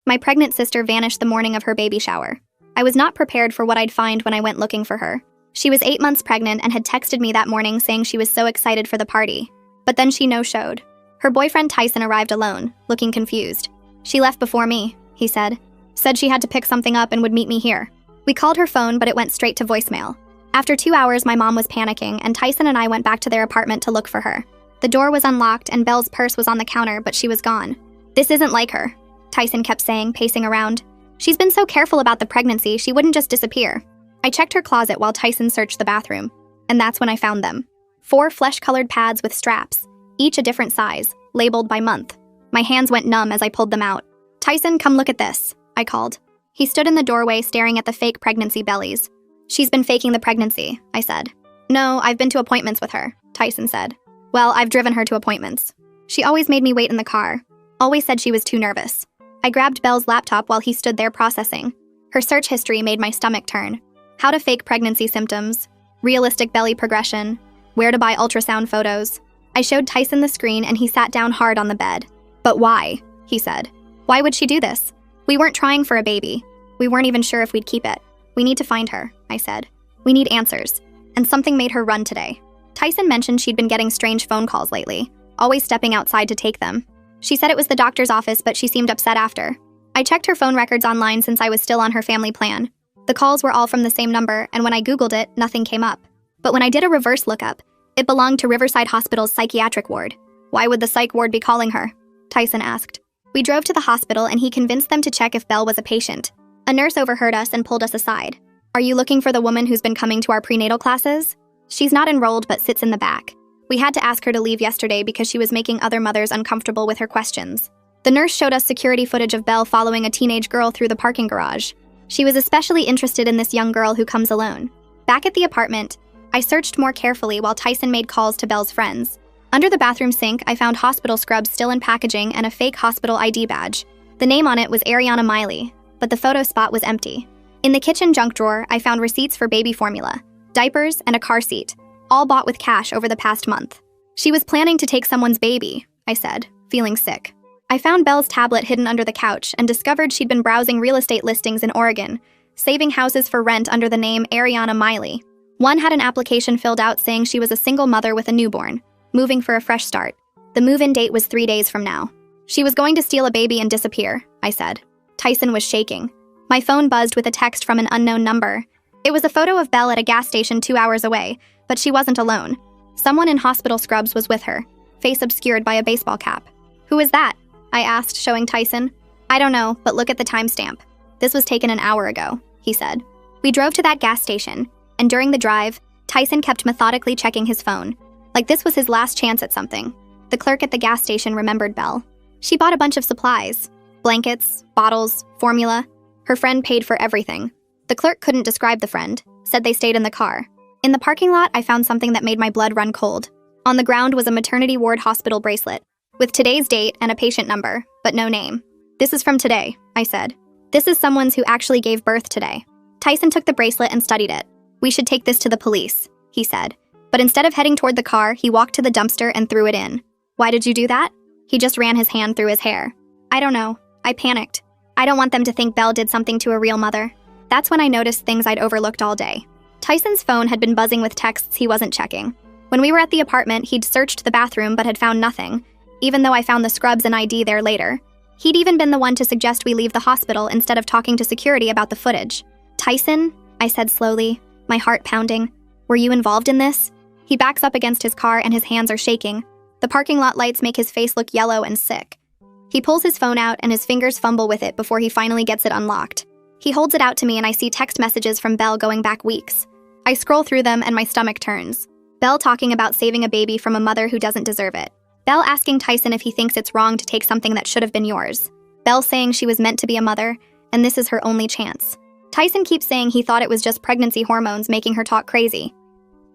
My pregnant sister vanished the morning of her baby shower. I was not prepared for what I'd find when I went looking for her. She was 8 months pregnant and had texted me that morning saying she was so excited for the party. But then she no-showed. Her boyfriend Tyson arrived alone, looking confused. "She left before me," he said. "Said she had to pick something up and would meet me here." We called her phone, but it went straight to voicemail. After 2 hours, my mom was panicking, and Tyson and I went back to their apartment to look for her. The door was unlocked, and Belle's purse was on the counter, but she was gone. "This isn't like her," Tyson kept saying, pacing around. "She's been so careful about the pregnancy, she wouldn't just disappear." I checked her closet while Tyson searched the bathroom, and that's when I found them. 4 flesh-colored pads with straps, each a different size, labeled by month. My hands went numb as I pulled them out. "Tyson, come look at this," I called. He stood in the doorway staring at the fake pregnancy bellies. "She's been faking the pregnancy," I said. "No, I've been to appointments with her," Tyson said. "Well, I've driven her to appointments. She always made me wait in the car. Always said she was too nervous." I grabbed Belle's laptop while he stood there processing. Her search history made my stomach turn. How to fake pregnancy symptoms, realistic belly progression, where to buy ultrasound photos. I showed Tyson the screen and he sat down hard on the bed. "But why?" he said. "Why would she do this? We weren't trying for a baby. We weren't even sure if we'd keep it. We need to find her," I said. "We need answers." And something made her run today. Tyson mentioned she'd been getting strange phone calls lately, always stepping outside to take them. She said it was the doctor's office, but she seemed upset after. I checked her phone records online since I was still on her family plan. The calls were all from the same number, and when I Googled it, nothing came up. But when I did a reverse lookup, it belonged to Riverside Hospital's psychiatric ward. "Why would the psych ward be calling her?" Tyson asked. We drove to the hospital and he convinced them to check if Belle was a patient. A nurse overheard us and pulled us aside. "Are you looking for the woman who's been coming to our prenatal classes? She's not enrolled but sits in the back. We had to ask her to leave yesterday because she was making other mothers uncomfortable with her questions." The nurse showed us security footage of Belle following a teenage girl through the parking garage. She was especially interested in this young girl who comes alone. Back at the apartment, I searched more carefully while Tyson made calls to Belle's friends. Under the bathroom sink, I found hospital scrubs still in packaging and a fake hospital ID badge. The name on it was Ariana Miley, but the photo spot was empty. In the kitchen junk drawer, I found receipts for baby formula, diapers, and a car seat, all bought with cash over the past month. "She was planning to take someone's baby," I said, feeling sick. I found Belle's tablet hidden under the couch and discovered she'd been browsing real estate listings in Oregon, saving houses for rent under the name Ariana Miley. One had an application filled out saying she was a single mother with a newborn, moving for a fresh start. The move-in date was 3 days from now. "She was going to steal a baby and disappear," I said. Tyson was shaking. My phone buzzed with a text from an unknown number. It was a photo of Belle at a gas station 2 hours away, but she wasn't alone. Someone in hospital scrubs was with her, face obscured by a baseball cap. "Who is that?" I asked, showing Tyson. "I don't know, but look at the timestamp. This was taken an hour ago," he said. We drove to that gas station, and during the drive, Tyson kept methodically checking his phone, like this was his last chance at something. The clerk at the gas station remembered Belle. She bought a bunch of supplies, blankets, bottles, formula. Her friend paid for everything. The clerk couldn't describe the friend, said they stayed in the car. In the parking lot, I found something that made my blood run cold. On the ground was a maternity ward hospital bracelet, with today's date and a patient number, but no name. "This is from today," I said. "This is someone's who actually gave birth today." Tyson took the bracelet and studied it. "We should take this to the police," he said. But instead of heading toward the car, he walked to the dumpster and threw it in. "Why did you do that?" He just ran his hand through his hair. "I don't know. I panicked. I don't want them to think Belle did something to a real mother." That's when I noticed things I'd overlooked all day. Tyson's phone had been buzzing with texts he wasn't checking. When we were at the apartment, he'd searched the bathroom but had found nothing, even though I found the scrubs and ID there later. He'd even been the one to suggest we leave the hospital instead of talking to security about the footage. "Tyson," I said slowly, my heart pounding, "were you involved in this?" He backs up against his car and his hands are shaking. The parking lot lights make his face look yellow and sick. He pulls his phone out and his fingers fumble with it before he finally gets it unlocked. He holds it out to me and I see text messages from Belle going back weeks. I scroll through them and my stomach turns. Belle talking about saving a baby from a mother who doesn't deserve it. Belle asking Tyson if he thinks it's wrong to take something that should have been yours. Belle saying she was meant to be a mother, and this is her only chance. Tyson keeps saying he thought it was just pregnancy hormones making her talk crazy.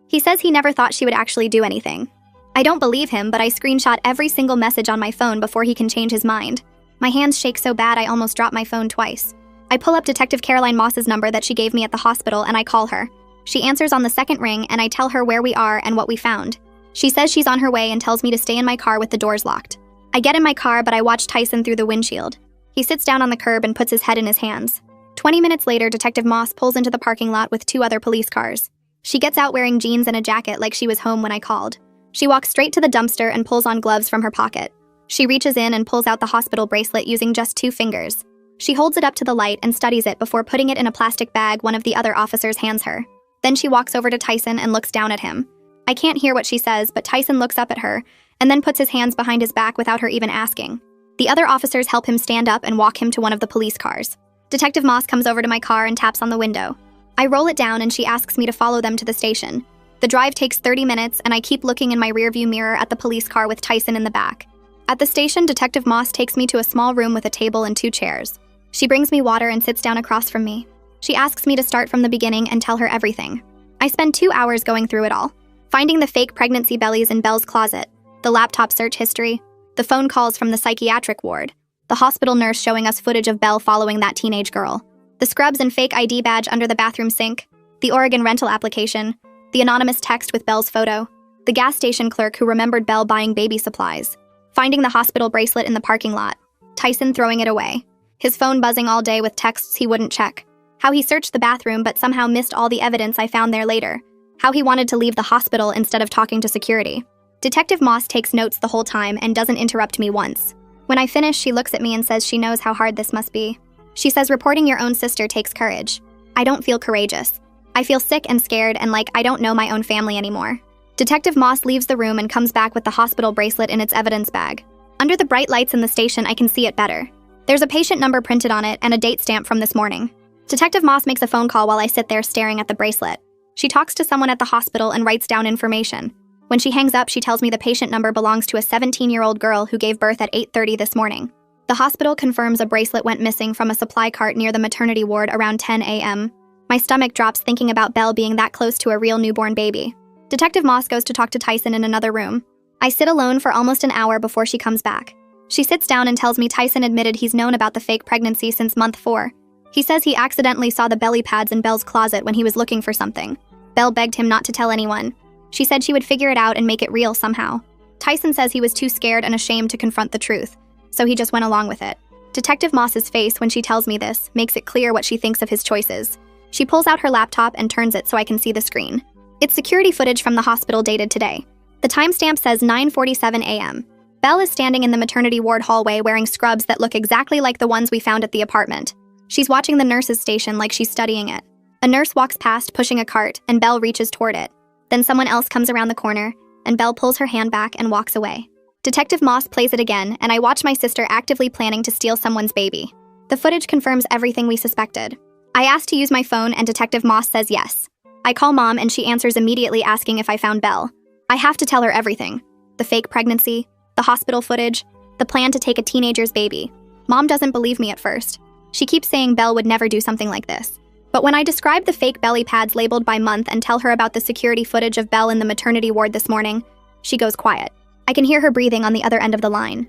He says he never thought she would actually do anything. I don't believe him, but I screenshot every single message on my phone before he can change his mind. My hands shake so bad I almost drop my phone twice. I pull up Detective Caroline Moss's number that she gave me at the hospital and I call her. She answers on the second ring and I tell her where we are and what we found. She says she's on her way and tells me to stay in my car with the doors locked. I get in my car, but I watch Tyson through the windshield. He sits down on the curb and puts his head in his hands. 20 minutes later, Detective Moss pulls into the parking lot with 2 other police cars. She gets out wearing jeans and a jacket like she was home when I called. She walks straight to the dumpster and pulls on gloves from her pocket. She reaches in and pulls out the hospital bracelet using just 2 fingers. She holds it up to the light and studies it before putting it in a plastic bag one of the other officers hands her. Then she walks over to Tyson and looks down at him. I can't hear what she says, but Tyson looks up at her and then puts his hands behind his back without her even asking. The other officers help him stand up and walk him to one of the police cars. Detective Moss comes over to my car and taps on the window. I roll it down and she asks me to follow them to the station. The drive takes 30 minutes and I keep looking in my rearview mirror at the police car with Tyson in the back. At the station, Detective Moss takes me to a small room with a table and 2 chairs. She brings me water and sits down across from me. She asks me to start from the beginning and tell her everything. I spend 2 hours going through it all, finding the fake pregnancy bellies in Belle's closet, the laptop search history, the phone calls from the psychiatric ward, the hospital nurse showing us footage of Belle following that teenage girl, the scrubs and fake ID badge under the bathroom sink, the Oregon rental application, the anonymous text with Belle's photo, the gas station clerk who remembered Belle buying baby supplies, finding the hospital bracelet in the parking lot, Tyson throwing it away, his phone buzzing all day with texts he wouldn't check, how he searched the bathroom but somehow missed all the evidence I found there later, how he wanted to leave the hospital instead of talking to security. Detective Moss takes notes the whole time and doesn't interrupt me once. When I finish, she looks at me and says she knows how hard this must be. She says reporting your own sister takes courage. I don't feel courageous. I feel sick and scared and like I don't know my own family anymore. Detective Moss leaves the room and comes back with the hospital bracelet in its evidence bag. Under the bright lights in the station, I can see it better. There's a patient number printed on it and a date stamp from this morning. Detective Moss makes a phone call while I sit there staring at the bracelet. She talks to someone at the hospital and writes down information. When she hangs up, she tells me the patient number belongs to a 17-year-old girl who gave birth at 8:30 this morning. The hospital confirms a bracelet went missing from a supply cart near the maternity ward around 10 a.m. My stomach drops thinking about Belle being that close to a real newborn baby. Detective Moss goes to talk to Tyson in another room. I sit alone for almost an hour before she comes back. She sits down and tells me Tyson admitted he's known about the fake pregnancy since month 4. He says he accidentally saw the belly pads in Belle's closet when he was looking for something. Belle begged him not to tell anyone. She said she would figure it out and make it real somehow. Tyson says he was too scared and ashamed to confront the truth, so he just went along with it. Detective Moss's face when she tells me this makes it clear what she thinks of his choices. She pulls out her laptop and turns it so I can see the screen. It's security footage from the hospital dated today. The timestamp says 9:47 a.m. Belle is standing in the maternity ward hallway wearing scrubs that look exactly like the ones we found at the apartment. She's watching the nurse's station like she's studying it. A nurse walks past pushing a cart, and Belle reaches toward it. Then someone else comes around the corner, and Belle pulls her hand back and walks away. Detective Moss plays it again, and I watch my sister actively planning to steal someone's baby. The footage confirms everything we suspected. I ask to use my phone, and Detective Moss says yes. I call Mom, and she answers immediately asking if I found Belle. I have to tell her everything. The fake pregnancy, the hospital footage, the plan to take a teenager's baby. Mom doesn't believe me at first. She keeps saying Belle would never do something like this. But when I describe the fake belly pads labeled by month and tell her about the security footage of Belle in the maternity ward this morning, she goes quiet. I can hear her breathing on the other end of the line.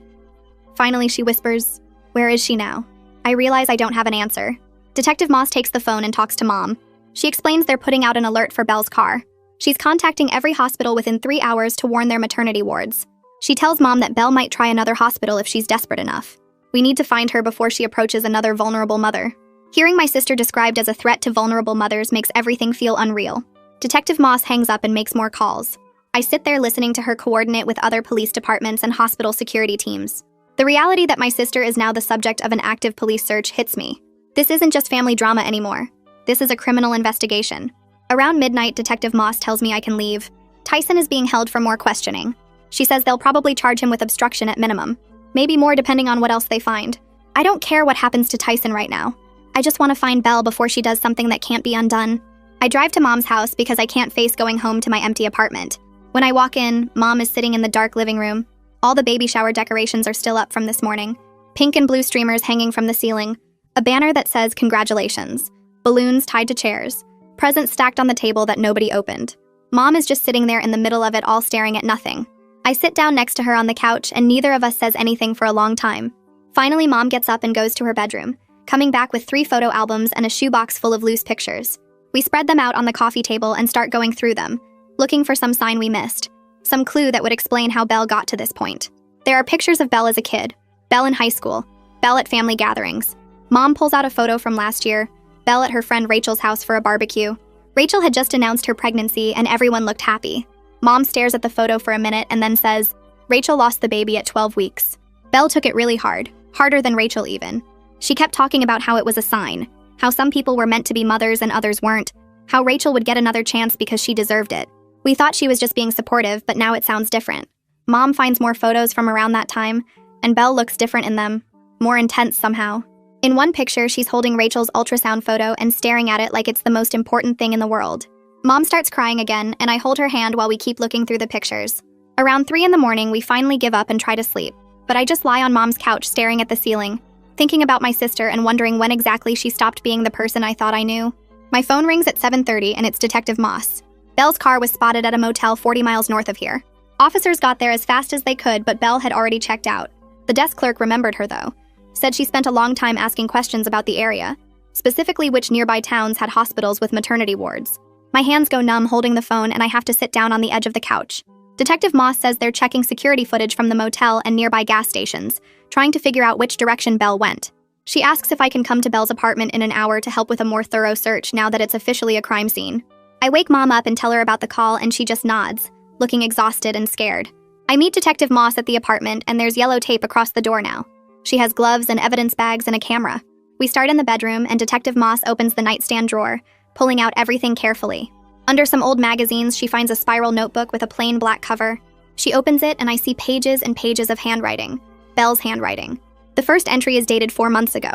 Finally, she whispers, "Where is she now?" I realize I don't have an answer. Detective Moss takes the phone and talks to Mom. She explains they're putting out an alert for Belle's car. She's contacting every hospital within 3 hours to warn their maternity wards. She tells Mom that Belle might try another hospital if she's desperate enough. We need to find her before she approaches another vulnerable mother. Hearing my sister described as a threat to vulnerable mothers makes everything feel unreal. Detective Moss hangs up and makes more calls. I sit there listening to her coordinate with other police departments and hospital security teams. The reality that my sister is now the subject of an active police search hits me. This isn't just family drama anymore. This is a criminal investigation. Around midnight, Detective Moss tells me I can leave. Tyson is being held for more questioning. She says they'll probably charge him with obstruction at minimum. Maybe more depending on what else they find. I don't care what happens to Tyson right now. I just want to find Belle before she does something that can't be undone. I drive to Mom's house because I can't face going home to my empty apartment. When I walk in, Mom is sitting in the dark living room. All the baby shower decorations are still up from this morning. Pink and blue streamers hanging from the ceiling. A banner that says congratulations. Balloons tied to chairs. Presents stacked on the table that nobody opened. Mom is just sitting there in the middle of it all staring at nothing. I sit down next to her on the couch and neither of us says anything for a long time. Finally, Mom gets up and goes to her bedroom, coming back with 3 photo albums and a shoebox full of loose pictures. We spread them out on the coffee table and start going through them, looking for some sign we missed, some clue that would explain how Belle got to this point. There are pictures of Belle as a kid, Belle in high school, Belle at family gatherings. Mom pulls out a photo from last year. Belle at her friend Rachel's house for a barbecue. Rachel had just announced her pregnancy and everyone looked happy. Mom stares at the photo for a minute and then says, "Rachel lost the baby at 12 weeks. Belle took it really hard, harder than Rachel even. She kept talking about how it was a sign, how some people were meant to be mothers and others weren't, how Rachel would get another chance because she deserved it. We thought she was just being supportive, but now it sounds different." Mom finds more photos from around that time, and Belle looks different in them, more intense somehow. In one picture, she's holding Rachel's ultrasound photo and staring at it like it's the most important thing in the world. Mom starts crying again, and I hold her hand while we keep looking through the pictures. Around 3 in the morning, we finally give up and try to sleep, but I just lie on Mom's couch staring at the ceiling, thinking about my sister and wondering when exactly she stopped being the person I thought I knew. My phone rings at 7:30 and it's Detective Moss. Belle's car was spotted at a motel 40 miles north of here. Officers got there as fast as they could, but Belle had already checked out. The desk clerk remembered her though. Said she spent a long time asking questions about the area, specifically which nearby towns had hospitals with maternity wards. My hands go numb holding the phone and I have to sit down on the edge of the couch. Detective Moss says they're checking security footage from the motel and nearby gas stations, trying to figure out which direction Belle went. She asks if I can come to Belle's apartment in an hour to help with a more thorough search now that it's officially a crime scene. I wake Mom up and tell her about the call and she just nods, looking exhausted and scared. I meet Detective Moss at the apartment and there's yellow tape across the door now. She has gloves and evidence bags and a camera. We start in the bedroom and Detective Moss opens the nightstand drawer, pulling out everything carefully. Under some old magazines, she finds a spiral notebook with a plain black cover. She opens it and I see pages and pages of handwriting. Belle's handwriting. The first entry is dated 4 months ago.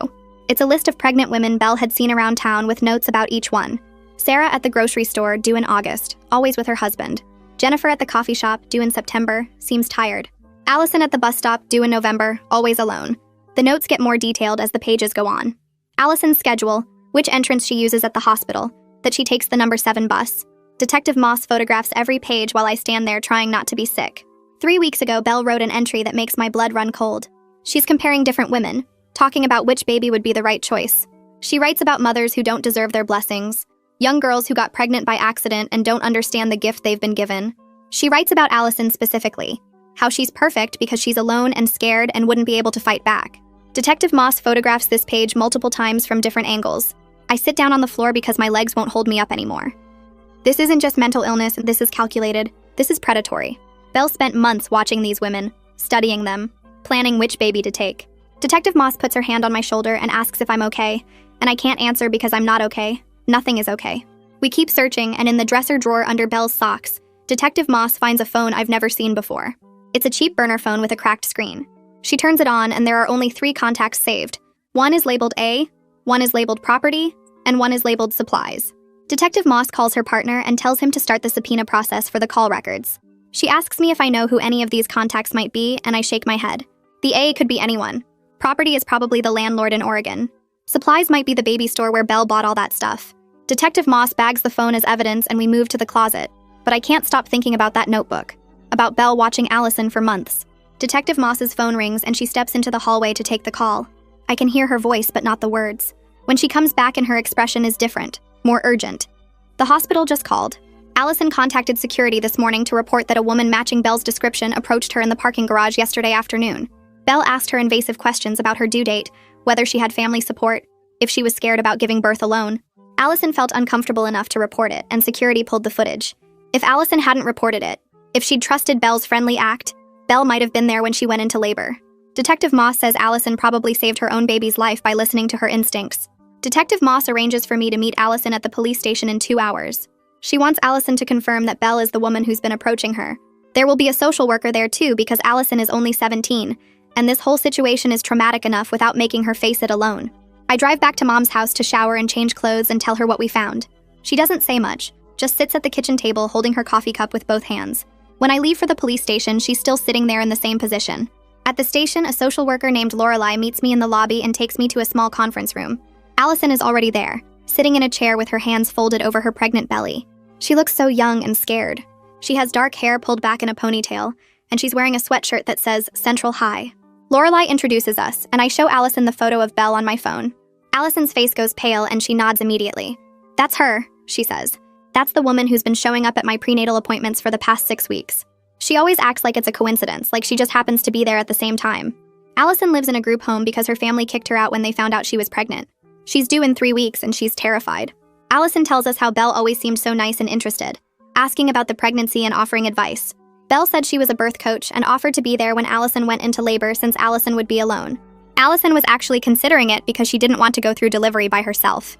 It's a list of pregnant women Belle had seen around town with notes about each one. Sarah at the grocery store, due in August, always with her husband. Jennifer at the coffee shop, due in September, seems tired. Allison at the bus stop, due in November, always alone. The notes get more detailed as the pages go on. Allison's schedule, which entrance she uses at the hospital, that she takes the number 7 bus. Detective Moss photographs every page while I stand there trying not to be sick. 3 weeks ago, Belle wrote an entry that makes my blood run cold. She's comparing different women, talking about which baby would be the right choice. She writes about mothers who don't deserve their blessings, young girls who got pregnant by accident and don't understand the gift they've been given. She writes about Allison specifically, how she's perfect because she's alone and scared and wouldn't be able to fight back. Detective Moss photographs this page multiple times from different angles. I sit down on the floor because my legs won't hold me up anymore. This isn't just mental illness, this is calculated, this is predatory. Belle spent months watching these women, studying them, planning which baby to take. Detective Moss puts her hand on my shoulder and asks if I'm okay, and I can't answer because I'm not okay. Nothing is okay. We keep searching, and in the dresser drawer under Belle's socks, Detective Moss finds a phone I've never seen before. It's a cheap burner phone with a cracked screen. She turns it on, and there are only 3 contacts saved. One is labeled A, one is labeled property, and one is labeled supplies. Detective Moss calls her partner and tells him to start the subpoena process for the call records. She asks me if I know who any of these contacts might be, and I shake my head. The A could be anyone. Property is probably the landlord in Oregon. Supplies might be the baby store where Belle bought all that stuff. Detective Moss bags the phone as evidence and we move to the closet. But I can't stop thinking about that notebook. About Belle watching Allison for months. Detective Moss's phone rings and she steps into the hallway to take the call. I can hear her voice but not the words. When she comes back and her expression is different, more urgent. The hospital just called. Allison contacted security this morning to report that a woman matching Belle's description approached her in the parking garage yesterday afternoon. Belle asked her invasive questions about her due date, whether she had family support, if she was scared about giving birth alone. Allison felt uncomfortable enough to report it, and security pulled the footage. If Allison hadn't reported it, if she'd trusted Belle's friendly act, Belle might have been there when she went into labor. Detective Moss says Allison probably saved her own baby's life by listening to her instincts. Detective Moss arranges for me to meet Allison at the police station in 2 hours. She wants Allison to confirm that Belle is the woman who's been approaching her. There will be a social worker there too because Allison is only 17, and this whole situation is traumatic enough without making her face it alone. I drive back to Mom's house to shower and change clothes and tell her what we found. She doesn't say much, just sits at the kitchen table holding her coffee cup with both hands. When I leave for the police station, she's still sitting there in the same position. At the station, a social worker named Lorelei meets me in the lobby and takes me to a small conference room. Allison is already there, sitting in a chair with her hands folded over her pregnant belly. She looks so young and scared. She has dark hair pulled back in a ponytail, and she's wearing a sweatshirt that says Central High. Lorelei introduces us, and I show Allison the photo of Belle on my phone. Allison's face goes pale and she nods immediately. "That's her," she says. "That's the woman who's been showing up at my prenatal appointments for the past 6 weeks. She always acts like it's a coincidence, like she just happens to be there at the same time. Allison lives in a group home because her family kicked her out when they found out she was pregnant. She's due in 3 weeks and she's terrified. Allison tells us how Belle always seemed so nice and interested, asking about the pregnancy and offering advice. Belle said she was a birth coach and offered to be there when Allison went into labor since Allison would be alone. Allison was actually considering it because she didn't want to go through delivery by herself.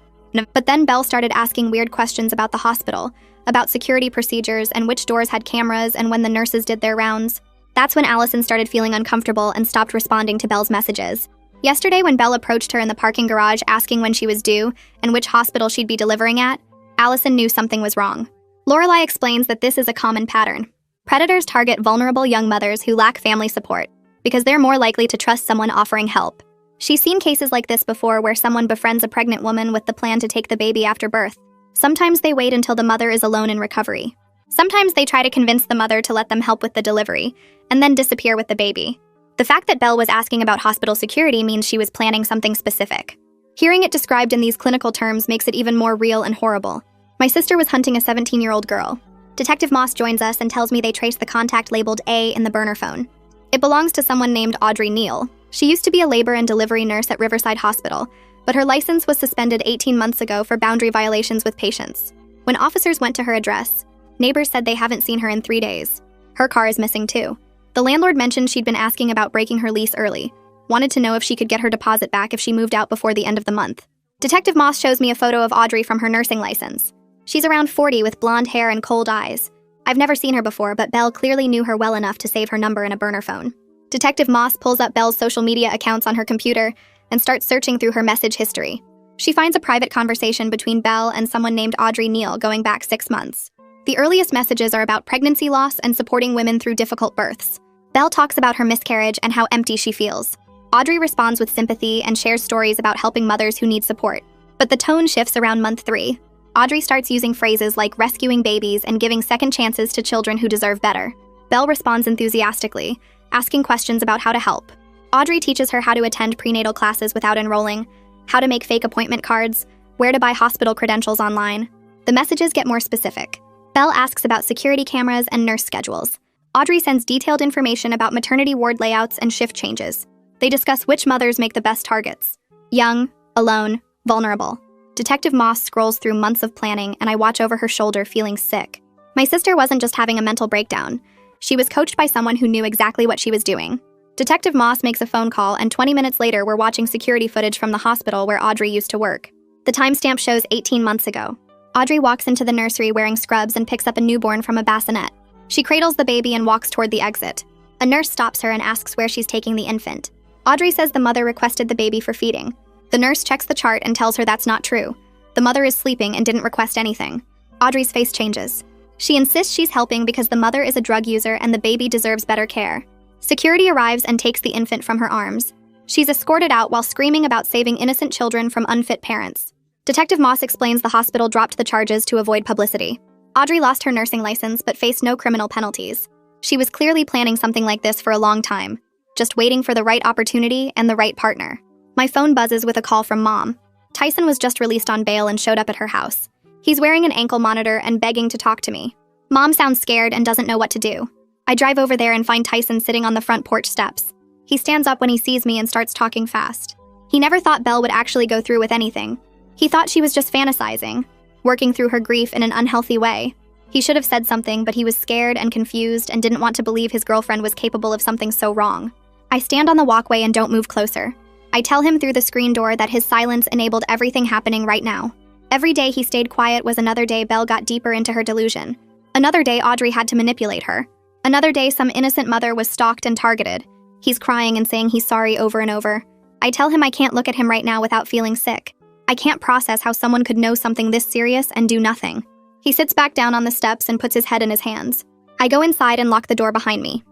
But then Belle started asking weird questions about the hospital, about security procedures and which doors had cameras and when the nurses did their rounds. That's when Allison started feeling uncomfortable and stopped responding to Belle's messages. Yesterday, when Belle approached her in the parking garage asking when she was due and which hospital she'd be delivering at, Allison knew something was wrong. Lorelai explains that this is a common pattern. Predators target vulnerable young mothers who lack family support because they're more likely to trust someone offering help. She's seen cases like this before where someone befriends a pregnant woman with the plan to take the baby after birth. Sometimes they wait until the mother is alone in recovery. Sometimes they try to convince the mother to let them help with the delivery, and then disappear with the baby. The fact that Belle was asking about hospital security means she was planning something specific. Hearing it described in these clinical terms makes it even more real and horrible. My sister was hunting a 17-year-old girl. Detective Moss joins us and tells me they traced the contact labeled A in the burner phone. It belongs to someone named Audrey Neal. She used to be a labor and delivery nurse at Riverside Hospital, but her license was suspended 18 months ago for boundary violations with patients. When officers went to her address, neighbors said they haven't seen her in 3 days. Her car is missing too. The landlord mentioned she'd been asking about breaking her lease early, wanted to know if she could get her deposit back if she moved out before the end of the month. Detective Moss shows me a photo of Audrey from her nursing license. She's around 40 with blonde hair and cold eyes. I've never seen her before, but Belle clearly knew her well enough to save her number in a burner phone. Detective Moss pulls up Belle's social media accounts on her computer and starts searching through her message history. She finds a private conversation between Belle and someone named Audrey Neal going back 6 months. The earliest messages are about pregnancy loss and supporting women through difficult births. Belle talks about her miscarriage and how empty she feels. Audrey responds with sympathy and shares stories about helping mothers who need support. But the tone shifts around month 3. Audrey starts using phrases like rescuing babies and giving second chances to children who deserve better. Belle responds enthusiastically, asking questions about how to help. Audrey teaches her how to attend prenatal classes without enrolling, how to make fake appointment cards, where to buy hospital credentials online. The messages get more specific. Belle asks about security cameras and nurse schedules. Audrey sends detailed information about maternity ward layouts and shift changes. They discuss which mothers make the best targets. Young, alone, vulnerable. Detective Moss scrolls through months of planning, and I watch over her shoulder feeling sick. My sister wasn't just having a mental breakdown. She was coached by someone who knew exactly what she was doing. Detective Moss makes a phone call, and 20 minutes later, we're watching security footage from the hospital where Audrey used to work. The timestamp shows 18 months ago. Audrey walks into the nursery wearing scrubs and picks up a newborn from a bassinet. She cradles the baby and walks toward the exit. A nurse stops her and asks where she's taking the infant. Audrey says the mother requested the baby for feeding. The nurse checks the chart and tells her that's not true. The mother is sleeping and didn't request anything. Audrey's face changes. She insists she's helping because the mother is a drug user and the baby deserves better care. Security arrives and takes the infant from her arms. She's escorted out while screaming about saving innocent children from unfit parents. Detective Moss explains the hospital dropped the charges to avoid publicity. Audrey lost her nursing license but faced no criminal penalties. She was clearly planning something like this for a long time, just waiting for the right opportunity and the right partner. My phone buzzes with a call from Mom. Tyson was just released on bail and showed up at her house. He's wearing an ankle monitor and begging to talk to me. Mom sounds scared and doesn't know what to do. I drive over there and find Tyson sitting on the front porch steps. He stands up when he sees me and starts talking fast. He never thought Belle would actually go through with anything. He thought she was just fantasizing, working through her grief in an unhealthy way. He should have said something, but he was scared and confused and didn't want to believe his girlfriend was capable of something so wrong. I stand on the walkway and don't move closer. I tell him through the screen door that his silence enabled everything happening right now. Every day he stayed quiet was another day Belle got deeper into her delusion. Another day Audrey had to manipulate her. Another day some innocent mother was stalked and targeted. He's crying and saying he's sorry over and over. I tell him I can't look at him right now without feeling sick. I can't process how someone could know something this serious and do nothing. He sits back down on the steps and puts his head in his hands. I go inside and lock the door behind me.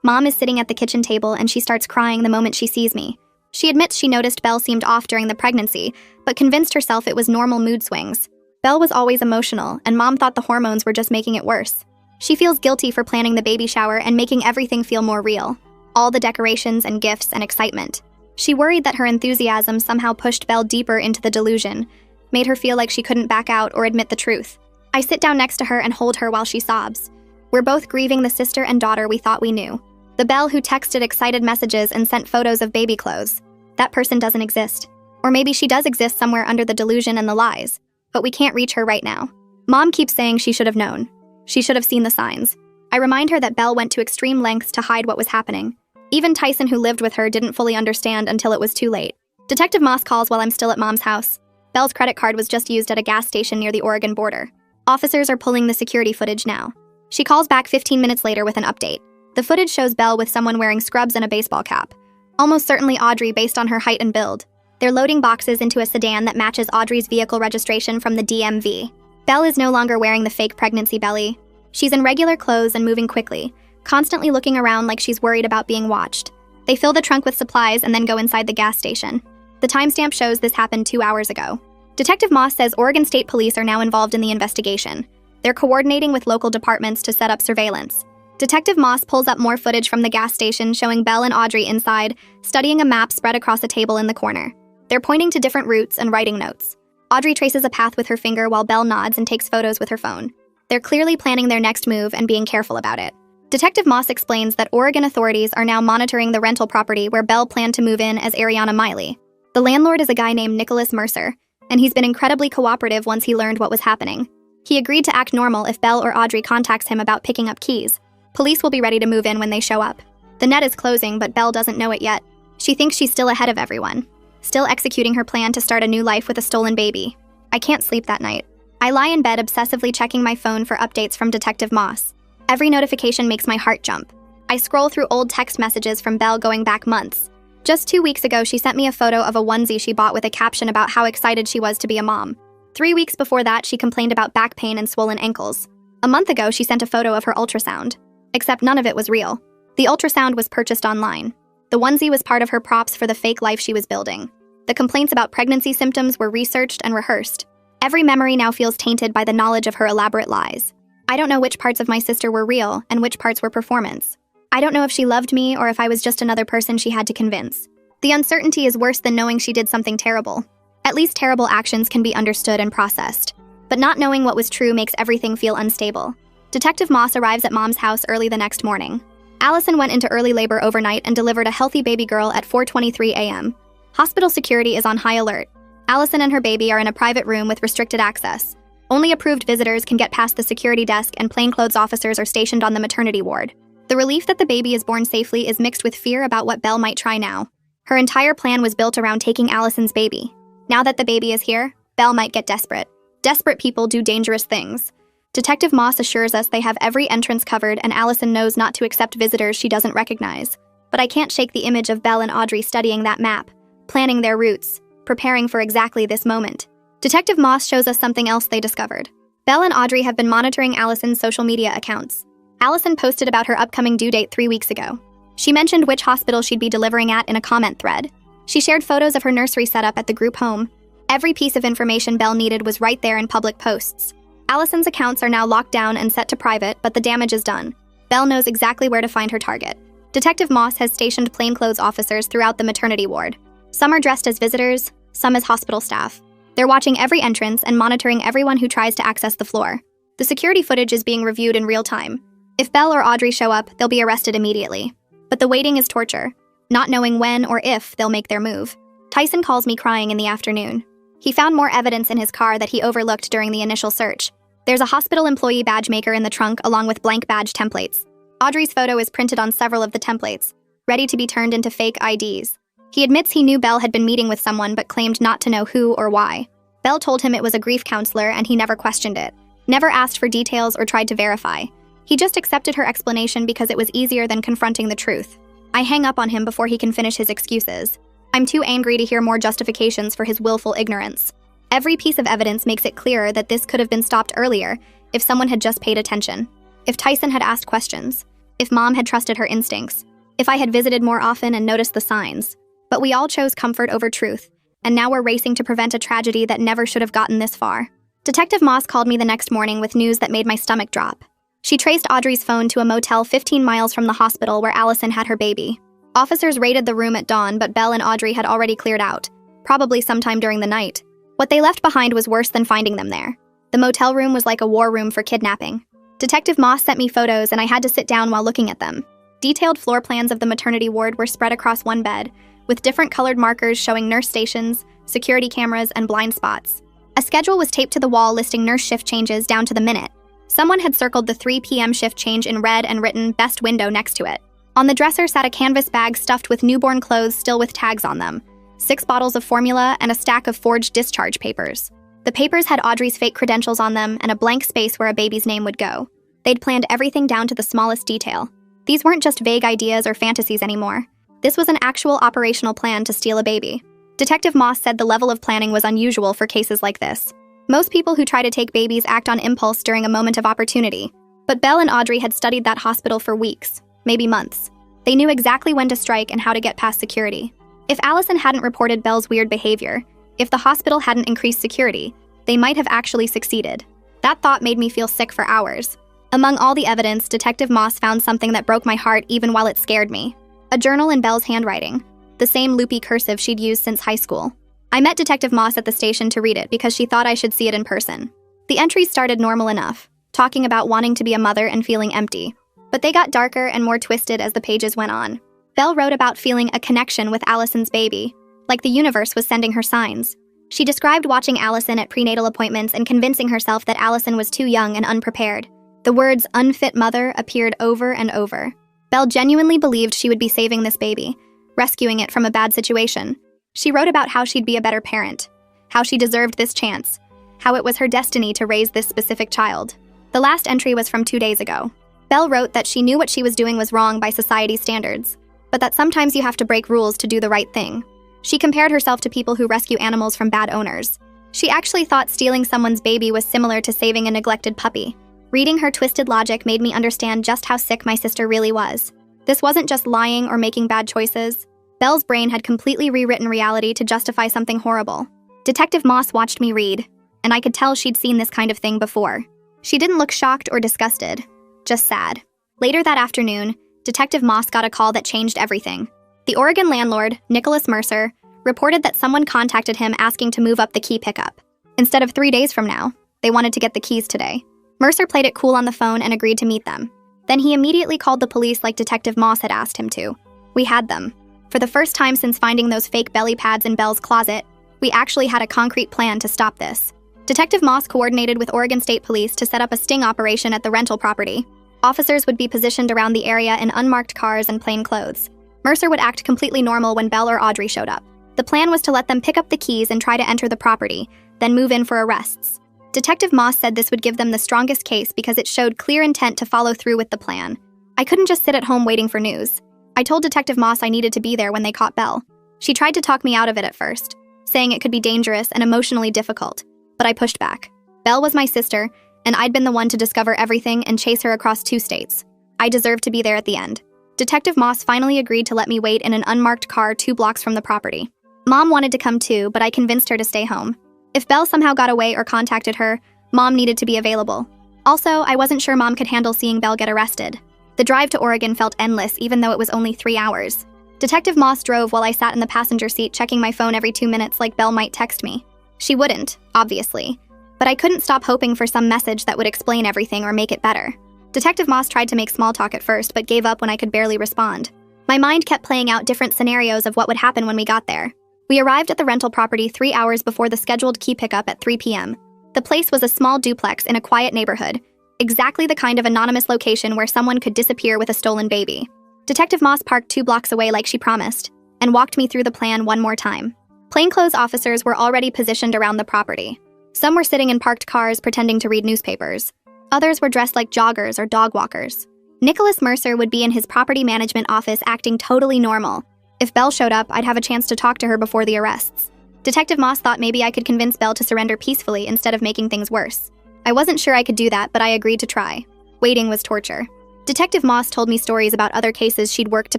Mom is sitting at the kitchen table and she starts crying the moment she sees me. She admits she noticed Belle seemed off during the pregnancy, but convinced herself it was normal mood swings. Belle was always emotional, and Mom thought the hormones were just making it worse. She feels guilty for planning the baby shower and making everything feel more real. All the decorations and gifts and excitement. She worried that her enthusiasm somehow pushed Belle deeper into the delusion, made her feel like she couldn't back out or admit the truth. I sit down next to her and hold her while she sobs. We're both grieving the sister and daughter we thought we knew. The Belle who texted excited messages and sent photos of baby clothes. That person doesn't exist. Or maybe she does exist somewhere under the delusion and the lies. But we can't reach her right now. Mom keeps saying she should have known. She should have seen the signs. I remind her that Belle went to extreme lengths to hide what was happening. Even Tyson, who lived with her, didn't fully understand until it was too late. Detective Moss calls while I'm still at Mom's house. Belle's credit card was just used at a gas station near the Oregon border. Officers are pulling the security footage now. She calls back 15 minutes later with an update. The footage shows Belle with someone wearing scrubs and a baseball cap. Almost certainly Audrey based on her height and build. They're loading boxes into a sedan that matches Audrey's vehicle registration from the DMV. Belle is no longer wearing the fake pregnancy belly. She's in regular clothes and moving quickly, constantly looking around like she's worried about being watched. They fill the trunk with supplies and then go inside the gas station. The timestamp shows this happened 2 hours ago. Detective Moss says Oregon State Police are now involved in the investigation. They're coordinating with local departments to set up surveillance. Detective Moss pulls up more footage from the gas station showing Belle and Audrey inside, studying a map spread across a table in the corner. They're pointing to different routes and writing notes. Audrey traces a path with her finger while Belle nods and takes photos with her phone. They're clearly planning their next move and being careful about it. Detective Moss explains that Oregon authorities are now monitoring the rental property where Belle planned to move in as Ariana Miley. The landlord is a guy named Nicholas Mercer, and he's been incredibly cooperative once he learned what was happening. He agreed to act normal if Belle or Audrey contacts him about picking up keys. Police will be ready to move in when they show up. The net is closing, but Belle doesn't know it yet. She thinks she's still ahead of everyone, still executing her plan to start a new life with a stolen baby. I can't sleep that night. I lie in bed obsessively checking my phone for updates from Detective Moss. Every notification makes my heart jump. I scroll through old text messages from Belle going back months. Just 2 weeks ago, she sent me a photo of a onesie she bought with a caption about how excited she was to be a mom. 3 weeks before that, she complained about back pain and swollen ankles. A month ago, she sent a photo of her ultrasound. Except none of it was real. The ultrasound was purchased online. The onesie was part of her props for the fake life she was building. The complaints about pregnancy symptoms were researched and rehearsed. Every memory now feels tainted by the knowledge of her elaborate lies. I don't know which parts of my sister were real and which parts were performance. I don't know if she loved me or if I was just another person she had to convince. The uncertainty is worse than knowing she did something terrible. At least terrible actions can be understood and processed. But not knowing what was true makes everything feel unstable. Detective Moss arrives at Mom's house early the next morning. Allison went into early labor overnight and delivered a healthy baby girl at 4:23 a.m. Hospital security is on high alert. Allison and her baby are in a private room with restricted access. Only approved visitors can get past the security desk, and plainclothes officers are stationed on the maternity ward. The relief that the baby is born safely is mixed with fear about what Belle might try now. Her entire plan was built around taking Allison's baby. Now that the baby is here, Belle might get desperate. Desperate people do dangerous things. Detective Moss assures us they have every entrance covered, and Allison knows not to accept visitors she doesn't recognize. But I can't shake the image of Belle and Audrey studying that map, planning their routes, preparing for exactly this moment. Detective Moss shows us something else they discovered. Belle and Audrey have been monitoring Allison's social media accounts. Allison posted about her upcoming due date 3 weeks ago. She mentioned which hospital she'd be delivering at in a comment thread. She shared photos of her nursery setup at the group home. Every piece of information Belle needed was right there in public posts. Allison's accounts are now locked down and set to private, but the damage is done. Belle knows exactly where to find her target. Detective Moss has stationed plainclothes officers throughout the maternity ward. Some are dressed as visitors, some as hospital staff. They're watching every entrance and monitoring everyone who tries to access the floor. The security footage is being reviewed in real time. If Belle or Audrey show up, they'll be arrested immediately. But the waiting is torture, not knowing when or if they'll make their move. Tyson calls me crying in the afternoon. He found more evidence in his car that he overlooked during the initial search. There's a hospital employee badge maker in the trunk along with blank badge templates. Audrey's photo is printed on several of the templates, ready to be turned into fake IDs. He admits he knew Belle had been meeting with someone but claimed not to know who or why. Belle told him it was a grief counselor and he never questioned it, never asked for details or tried to verify. He just accepted her explanation because it was easier than confronting the truth. I hang up on him before he can finish his excuses. I'm too angry to hear more justifications for his willful ignorance. Every piece of evidence makes it clearer that this could have been stopped earlier if someone had just paid attention. If Tyson had asked questions. If Mom had trusted her instincts. If I had visited more often and noticed the signs. But we all chose comfort over truth, and now we're racing to prevent a tragedy that never should have gotten this far. Detective Moss called me the next morning with news that made my stomach drop. She traced Audrey's phone to a motel 15 miles from the hospital where Allison had her baby. Officers raided the room at dawn, but Belle and Audrey had already cleared out, probably sometime during the night. What they left behind was worse than finding them there. The motel room was like a war room for kidnapping. Detective Moss sent me photos and I had to sit down while looking at them. Detailed floor plans of the maternity ward were spread across one bed, with different colored markers showing nurse stations, security cameras, and blind spots. A schedule was taped to the wall listing nurse shift changes down to the minute. Someone had circled the 3 p.m. shift change in red and written "Best Window" next to it. On the dresser sat a canvas bag stuffed with newborn clothes still with tags on them, 6 bottles of formula, and a stack of forged discharge papers. The papers had Audrey's fake credentials on them and a blank space where a baby's name would go. They'd planned everything down to the smallest detail. These weren't just vague ideas or fantasies anymore. This was an actual operational plan to steal a baby. Detective Moss said the level of planning was unusual for cases like this. Most people who try to take babies act on impulse during a moment of opportunity. But Belle and Audrey had studied that hospital for weeks, maybe months. They knew exactly when to strike and how to get past security. If Allison hadn't reported Belle's weird behavior, if the hospital hadn't increased security, they might have actually succeeded. That thought made me feel sick for hours. Among all the evidence, Detective Moss found something that broke my heart even while it scared me. A journal in Belle's handwriting, the same loopy cursive she'd used since high school. I met Detective Moss at the station to read it because she thought I should see it in person. The entries started normal enough, talking about wanting to be a mother and feeling empty. But they got darker and more twisted as the pages went on. Belle wrote about feeling a connection with Allison's baby, like the universe was sending her signs. She described watching Allison at prenatal appointments and convincing herself that Allison was too young and unprepared. The words "unfit mother" appeared over and over. Belle genuinely believed she would be saving this baby, rescuing it from a bad situation. She wrote about how she'd be a better parent, how she deserved this chance, how it was her destiny to raise this specific child. The last entry was from 2 days ago. Belle wrote that she knew what she was doing was wrong by society's standards, but that sometimes you have to break rules to do the right thing. She compared herself to people who rescue animals from bad owners. She actually thought stealing someone's baby was similar to saving a neglected puppy. Reading her twisted logic made me understand just how sick my sister really was. This wasn't just lying or making bad choices. Belle's brain had completely rewritten reality to justify something horrible. Detective Moss watched me read, and I could tell she'd seen this kind of thing before. She didn't look shocked or disgusted, just sad. Later that afternoon, Detective Moss got a call that changed everything. The Oregon landlord, Nicholas Mercer, reported that someone contacted him asking to move up the key pickup. Instead of 3 days from now, they wanted to get the keys today. Mercer played it cool on the phone and agreed to meet them. Then he immediately called the police like Detective Moss had asked him to. We had them. For the first time since finding those fake belly pads in Belle's closet, we actually had a concrete plan to stop this. Detective Moss coordinated with Oregon State Police to set up a sting operation at the rental property. Officers would be positioned around the area in unmarked cars and plain clothes. Mercer would act completely normal when Belle or Audrey showed up. The plan was to let them pick up the keys and try to enter the property, then move in for arrests. Detective Moss said this would give them the strongest case because it showed clear intent to follow through with the plan. I couldn't just sit at home waiting for news. I told Detective Moss I needed to be there when they caught Belle. She tried to talk me out of it at first, saying it could be dangerous and emotionally difficult, but I pushed back. Belle was my sister, and I'd been the one to discover everything and chase her across 2 states. I deserved to be there at the end. Detective Moss finally agreed to let me wait in an unmarked car 2 blocks from the property. Mom wanted to come too, but I convinced her to stay home. If Belle somehow got away or contacted her, Mom needed to be available. Also, I wasn't sure Mom could handle seeing Belle get arrested. The drive to Oregon felt endless even though it was only 3 hours. Detective Moss drove while I sat in the passenger seat checking my phone every 2 minutes like Belle might text me. She wouldn't, obviously, but I couldn't stop hoping for some message that would explain everything or make it better. Detective Moss tried to make small talk at first but gave up when I could barely respond. My mind kept playing out different scenarios of what would happen when we got there. We arrived at the rental property 3 hours before the scheduled key pickup at 3 p.m. The place was a small duplex in a quiet neighborhood, exactly the kind of anonymous location where someone could disappear with a stolen baby. Detective Moss parked 2 blocks away like she promised, and walked me through the plan one more time. Plainclothes officers were already positioned around the property. Some were sitting in parked cars pretending to read newspapers. Others were dressed like joggers or dog walkers. Nicholas Mercer would be in his property management office acting totally normal. If Belle showed up, I'd have a chance to talk to her before the arrests. Detective Moss thought maybe I could convince Belle to surrender peacefully instead of making things worse. I wasn't sure I could do that, but I agreed to try. Waiting was torture. Detective Moss told me stories about other cases she'd worked to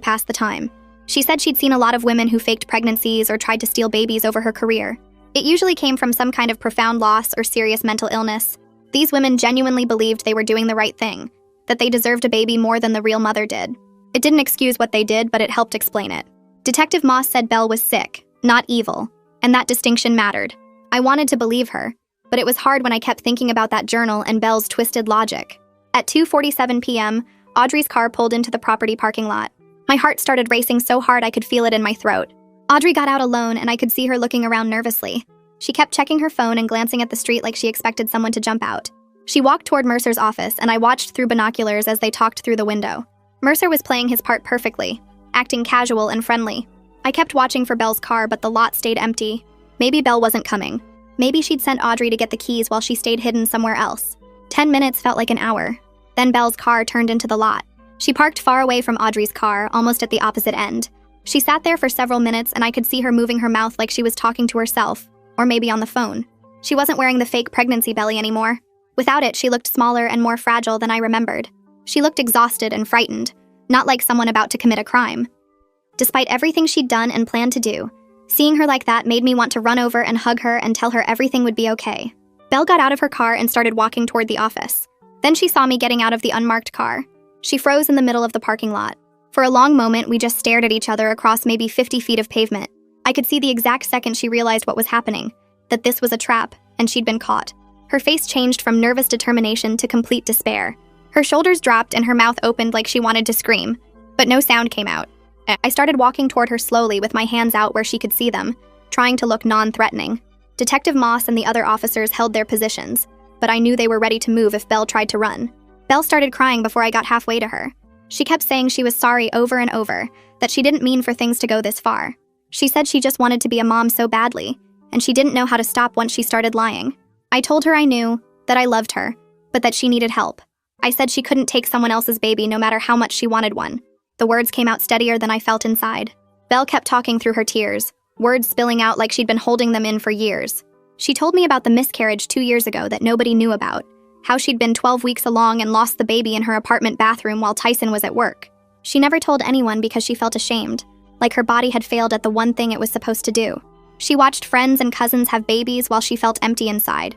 pass the time. She said she'd seen a lot of women who faked pregnancies or tried to steal babies over her career. It usually came from some kind of profound loss or serious mental illness. These women genuinely believed they were doing the right thing, that they deserved a baby more than the real mother did. It didn't excuse what they did, but it helped explain it. Detective Moss said Belle was sick, not evil, and that distinction mattered. I wanted to believe her, but it was hard when I kept thinking about that journal and Belle's twisted logic. At 2:47 p.m., Audrey's car pulled into the property parking lot. My heart started racing so hard I could feel it in my throat. Audrey got out alone, and I could see her looking around nervously. She kept checking her phone and glancing at the street like she expected someone to jump out. She walked toward Mercer's office, and I watched through binoculars as they talked through the window. Mercer was playing his part perfectly, acting casual and friendly. I kept watching for Belle's car, but the lot stayed empty. Maybe Belle wasn't coming. Maybe she'd sent Audrey to get the keys while she stayed hidden somewhere else. 10 minutes felt like an hour. Then Belle's car turned into the lot. She parked far away from Audrey's car, almost at the opposite end. She sat there for several minutes, and I could see her moving her mouth like she was talking to herself, or maybe on the phone. She wasn't wearing the fake pregnancy belly anymore. Without it, she looked smaller and more fragile than I remembered. She looked exhausted and frightened, not like someone about to commit a crime. Despite everything she'd done and planned to do, seeing her like that made me want to run over and hug her and tell her everything would be okay. Belle got out of her car and started walking toward the office. Then she saw me getting out of the unmarked car. She froze in the middle of the parking lot. For a long moment, we just stared at each other across maybe 50 feet of pavement. I could see the exact second she realized what was happening, that this was a trap, and she'd been caught. Her face changed from nervous determination to complete despair. Her shoulders dropped and her mouth opened like she wanted to scream, but no sound came out. I started walking toward her slowly with my hands out where she could see them, trying to look non-threatening. Detective Moss and the other officers held their positions, but I knew they were ready to move if Belle tried to run. Belle started crying before I got halfway to her. She kept saying she was sorry over and over, that she didn't mean for things to go this far. She said she just wanted to be a mom so badly, and she didn't know how to stop once she started lying. I told her I knew, that I loved her, but that she needed help. I said she couldn't take someone else's baby no matter how much she wanted one. The words came out steadier than I felt inside. Belle kept talking through her tears, words spilling out like she'd been holding them in for years. She told me about the miscarriage 2 years ago that nobody knew about, how she'd been 12 weeks along and lost the baby in her apartment bathroom while Tyson was at work. She never told anyone because she felt ashamed, like her body had failed at the one thing it was supposed to do. She watched friends and cousins have babies while she felt empty inside,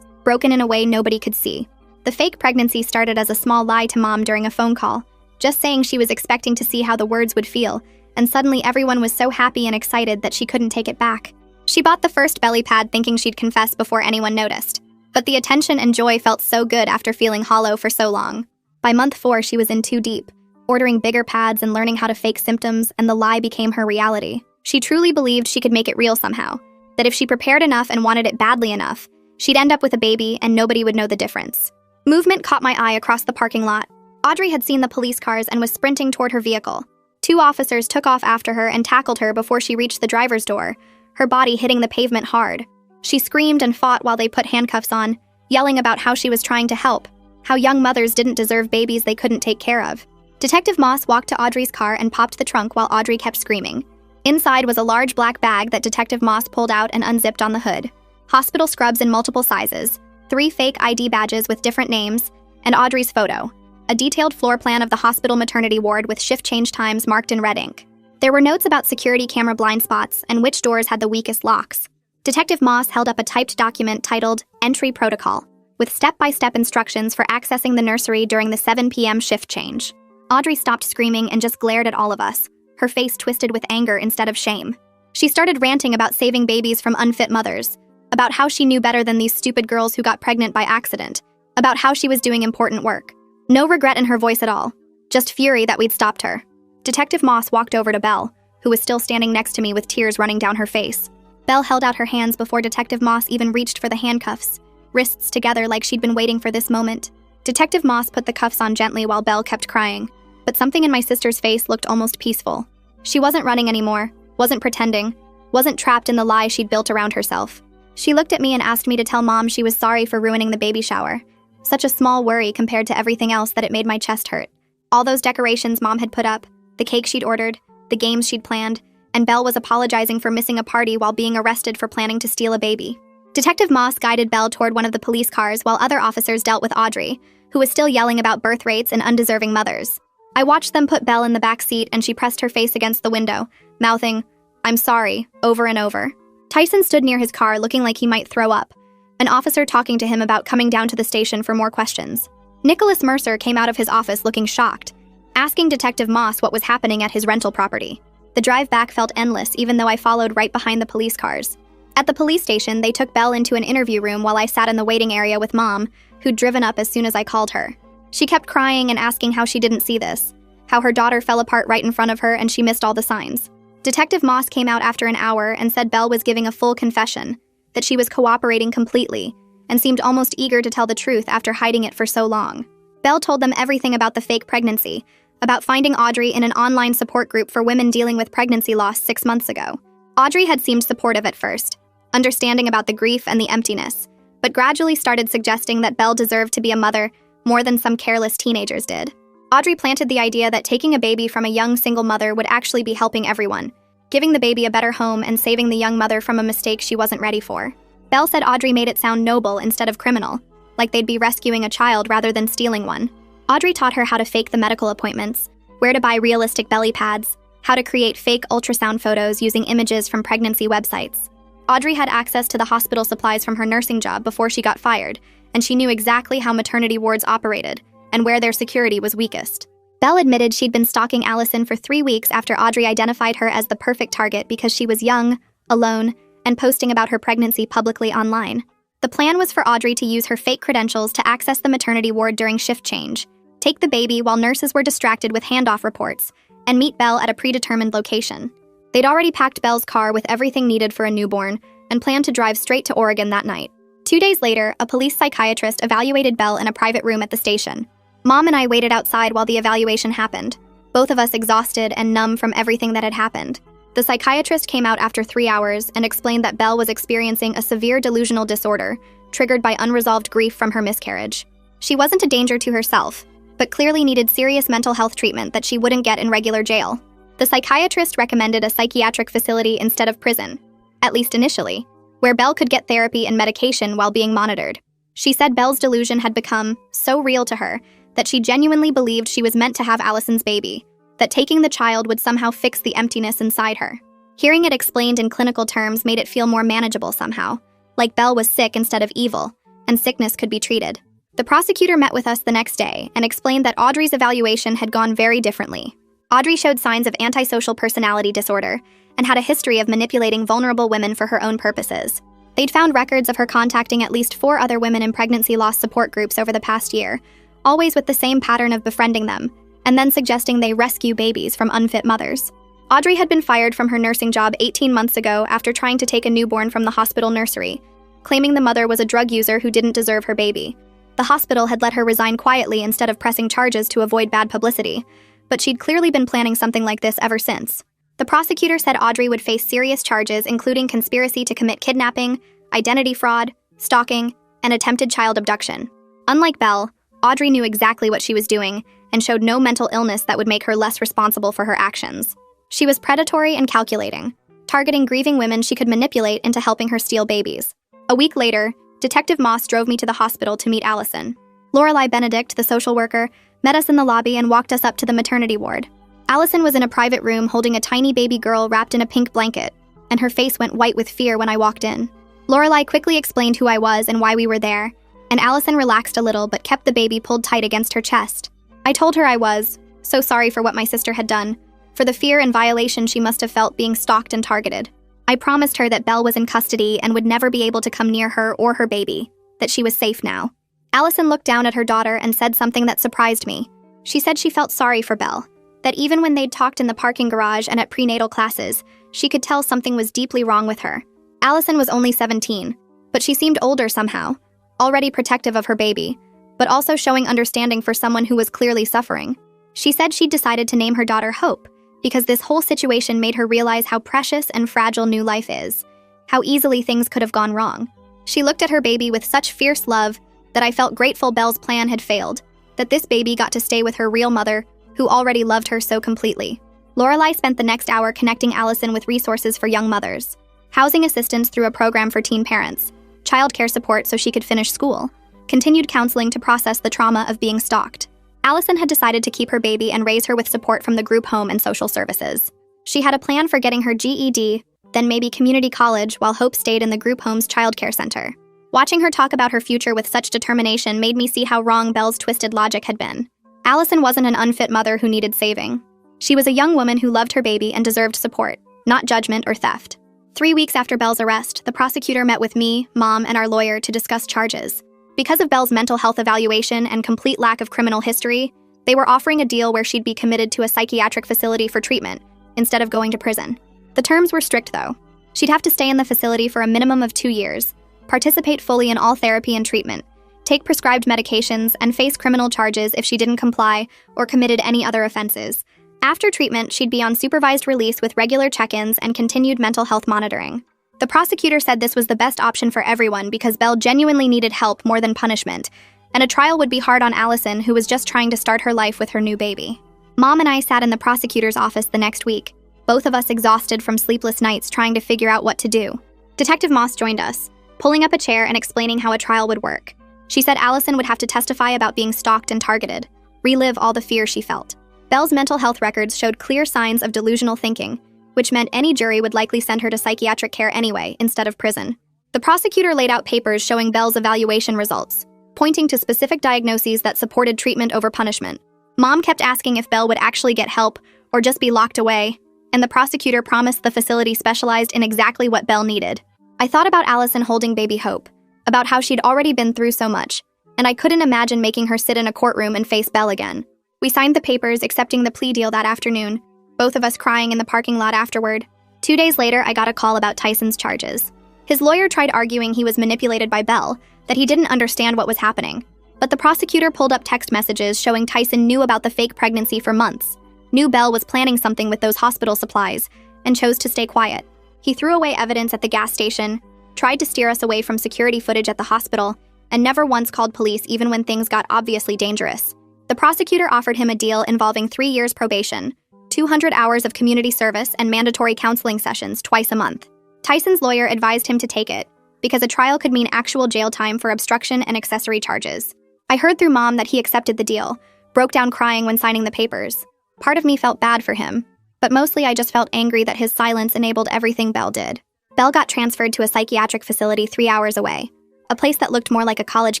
broken in a way nobody could see. The fake pregnancy started as a small lie to Mom during a phone call, just saying she was expecting to see how the words would feel, and suddenly everyone was so happy and excited that she couldn't take it back. She bought the first belly pad thinking she'd confess before anyone noticed, but the attention and joy felt so good after feeling hollow for so long. By month 4, she was in too deep, ordering bigger pads and learning how to fake symptoms, and the lie became her reality. She truly believed she could make it real somehow, that if she prepared enough and wanted it badly enough, she'd end up with a baby and nobody would know the difference. Movement caught my eye across the parking lot. Audrey had seen the police cars and was sprinting toward her vehicle. 2 officers took off after her and tackled her before she reached the driver's door, her body hitting the pavement hard. She screamed and fought while they put handcuffs on, yelling about how she was trying to help, how young mothers didn't deserve babies they couldn't take care of. Detective Moss walked to Audrey's car and popped the trunk while Audrey kept screaming. Inside was a large black bag that Detective Moss pulled out and unzipped on the hood. Hospital scrubs in multiple sizes, 3 fake ID badges with different names, and Audrey's photo. A detailed floor plan of the hospital maternity ward with shift change times marked in red ink. There were notes about security camera blind spots and which doors had the weakest locks. Detective Moss held up a typed document titled Entry Protocol, with step-by-step instructions for accessing the nursery during the 7 p.m. shift change. Audrey stopped screaming and just glared at all of us, her face twisted with anger instead of shame. She started ranting about saving babies from unfit mothers, about how she knew better than these stupid girls who got pregnant by accident, about how she was doing important work. No regret in her voice at all, just fury that we'd stopped her. Detective Moss walked over to Belle, who was still standing next to me with tears running down her face. Belle held out her hands before Detective Moss even reached for the handcuffs, wrists together like she'd been waiting for this moment. Detective Moss put the cuffs on gently while Belle kept crying, but something in my sister's face looked almost peaceful. She wasn't running anymore, wasn't pretending, wasn't trapped in the lie she'd built around herself. She looked at me and asked me to tell Mom she was sorry for ruining the baby shower. Such a small worry compared to everything else that it made my chest hurt. All those decorations Mom had put up, the cake she'd ordered, the games she'd planned, and Belle was apologizing for missing a party while being arrested for planning to steal a baby. Detective Moss guided Belle toward one of the police cars while other officers dealt with Audrey, who was still yelling about birth rates and undeserving mothers. I watched them put Belle in the back seat and she pressed her face against the window, mouthing, "I'm sorry," over and over. Tyson stood near his car looking like he might throw up, an officer talking to him about coming down to the station for more questions. Nicholas Mercer came out of his office looking shocked, asking Detective Moss what was happening at his rental property. The drive back felt endless even though I followed right behind the police cars. At the police station, they took Belle into an interview room while I sat in the waiting area with Mom, who'd driven up as soon as I called her. She kept crying and asking how she didn't see this, how her daughter fell apart right in front of her and she missed all the signs. Detective Moss came out after an hour and said Belle was giving a full confession, that she was cooperating completely, and seemed almost eager to tell the truth after hiding it for so long. Belle told them everything about the fake pregnancy, about finding Audrey in an online support group for women dealing with pregnancy loss 6 months ago. Audrey had seemed supportive at first, understanding about the grief and the emptiness, but gradually started suggesting that Belle deserved to be a mother more than some careless teenagers did. Audrey planted the idea that taking a baby from a young single mother would actually be helping everyone, giving the baby a better home and saving the young mother from a mistake she wasn't ready for. Belle said Audrey made it sound noble instead of criminal, like they'd be rescuing a child rather than stealing one. Audrey taught her how to fake the medical appointments, where to buy realistic belly pads, how to create fake ultrasound photos using images from pregnancy websites. Audrey had access to the hospital supplies from her nursing job before she got fired, and she knew exactly how maternity wards operated and where their security was weakest. Belle admitted she'd been stalking Allison for 3 weeks after Audrey identified her as the perfect target because she was young, alone, and posting about her pregnancy publicly online. The plan was for Audrey to use her fake credentials to access the maternity ward during shift change, take the baby while nurses were distracted with handoff reports, and meet Belle at a predetermined location. They'd already packed Belle's car with everything needed for a newborn and planned to drive straight to Oregon that night. 2 days later, a police psychiatrist evaluated Belle in a private room at the station. Mom and I waited outside while the evaluation happened, both of us exhausted and numb from everything that had happened. The psychiatrist came out after 3 hours and explained that Belle was experiencing a severe delusional disorder triggered by unresolved grief from her miscarriage. She wasn't a danger to herself, but clearly needed serious mental health treatment that she wouldn't get in regular jail. The psychiatrist recommended a psychiatric facility instead of prison, at least initially, where Belle could get therapy and medication while being monitored. She said Belle's delusion had become so real to her that she genuinely believed she was meant to have Allison's baby, that taking the child would somehow fix the emptiness inside her. Hearing it explained in clinical terms made it feel more manageable somehow, like Belle was sick instead of evil, and sickness could be treated. The prosecutor met with us the next day and explained that Audrey's evaluation had gone very differently. Audrey showed signs of antisocial personality disorder and had a history of manipulating vulnerable women for her own purposes. They'd found records of her contacting at least 4 other women in pregnancy loss support groups over the past year, always with the same pattern of befriending them, and then suggesting they rescue babies from unfit mothers. Audrey had been fired from her nursing job 18 months ago after trying to take a newborn from the hospital nursery, claiming the mother was a drug user who didn't deserve her baby. The hospital had let her resign quietly instead of pressing charges to avoid bad publicity, but she'd clearly been planning something like this ever since. The prosecutor said Audrey would face serious charges including conspiracy to commit kidnapping, identity fraud, stalking, and attempted child abduction. Unlike Belle, Audrey knew exactly what she was doing and showed no mental illness that would make her less responsible for her actions. She was predatory and calculating, targeting grieving women she could manipulate into helping her steal babies. A week later, Detective Moss drove me to the hospital to meet Allison. Lorelei Benedict, the social worker, met us in the lobby and walked us up to the maternity ward. Allison was in a private room holding a tiny baby girl wrapped in a pink blanket, and her face went white with fear when I walked in. Lorelei quickly explained who I was and why we were there, and Allison relaxed a little but kept the baby pulled tight against her chest. I told her I was so sorry for what my sister had done, for the fear and violation she must have felt being stalked and targeted. I promised her that Belle was in custody and would never be able to come near her or her baby, that she was safe now. Allison looked down at her daughter and said something that surprised me. She said she felt sorry for Belle, that even when they'd talked in the parking garage and at prenatal classes, she could tell something was deeply wrong with her. Allison was only 17, but she seemed older somehow, already protective of her baby, but also showing understanding for someone who was clearly suffering. She said she'd decided to name her daughter Hope, because this whole situation made her realize how precious and fragile new life is, how easily things could have gone wrong. She looked at her baby with such fierce love that I felt grateful Belle's plan had failed, that this baby got to stay with her real mother, who already loved her so completely. Lorelei spent the next hour connecting Allison with resources for young mothers, housing assistance through a program for teen parents, childcare support so she could finish school, continued counseling to process the trauma of being stalked. Allison had decided to keep her baby and raise her with support from the group home and social services. She had a plan for getting her GED, then maybe community college while Hope stayed in the group home's childcare center. Watching her talk about her future with such determination made me see how wrong Belle's twisted logic had been. Allison wasn't an unfit mother who needed saving. She was a young woman who loved her baby and deserved support, not judgment or theft. 3 weeks after Belle's arrest, the prosecutor met with me, Mom, and our lawyer to discuss charges. Because of Belle's mental health evaluation and complete lack of criminal history, they were offering a deal where she'd be committed to a psychiatric facility for treatment instead of going to prison. The terms were strict, though. She'd have to stay in the facility for a minimum of 2 years, participate fully in all therapy and treatment, take prescribed medications, and face criminal charges if she didn't comply or committed any other offenses. After treatment, she'd be on supervised release with regular check-ins and continued mental health monitoring. The prosecutor said this was the best option for everyone because Belle genuinely needed help more than punishment, and a trial would be hard on Allison, who was just trying to start her life with her new baby. Mom and I sat in the prosecutor's office the next week, both of us exhausted from sleepless nights trying to figure out what to do. Detective Moss joined us, pulling up a chair and explaining how a trial would work. She said Allison would have to testify about being stalked and targeted, relive all the fear she felt. Belle's mental health records showed clear signs of delusional thinking, which meant any jury would likely send her to psychiatric care anyway, instead of prison. The prosecutor laid out papers showing Belle's evaluation results, pointing to specific diagnoses that supported treatment over punishment. Mom kept asking if Belle would actually get help or just be locked away, and the prosecutor promised the facility specialized in exactly what Belle needed. I thought about Allison holding baby Hope, about how she'd already been through so much, and I couldn't imagine making her sit in a courtroom and face Belle again. We signed the papers accepting the plea deal that afternoon, both of us crying in the parking lot afterward. 2 days later, I got a call about Tyson's charges. His lawyer tried arguing he was manipulated by Belle, that he didn't understand what was happening. But the prosecutor pulled up text messages showing Tyson knew about the fake pregnancy for months, knew Belle was planning something with those hospital supplies, and chose to stay quiet. He threw away evidence at the gas station, tried to steer us away from security footage at the hospital, and never once called police even when things got obviously dangerous. The prosecutor offered him a deal involving 3 years probation, 200 hours of community service, and mandatory counseling sessions twice a month. Tyson's lawyer advised him to take it, because a trial could mean actual jail time for obstruction and accessory charges. I heard through Mom that he accepted the deal, broke down crying when signing the papers. Part of me felt bad for him, but mostly I just felt angry that his silence enabled everything Belle did. Belle got transferred to a psychiatric facility 3 hours away, a place that looked more like a college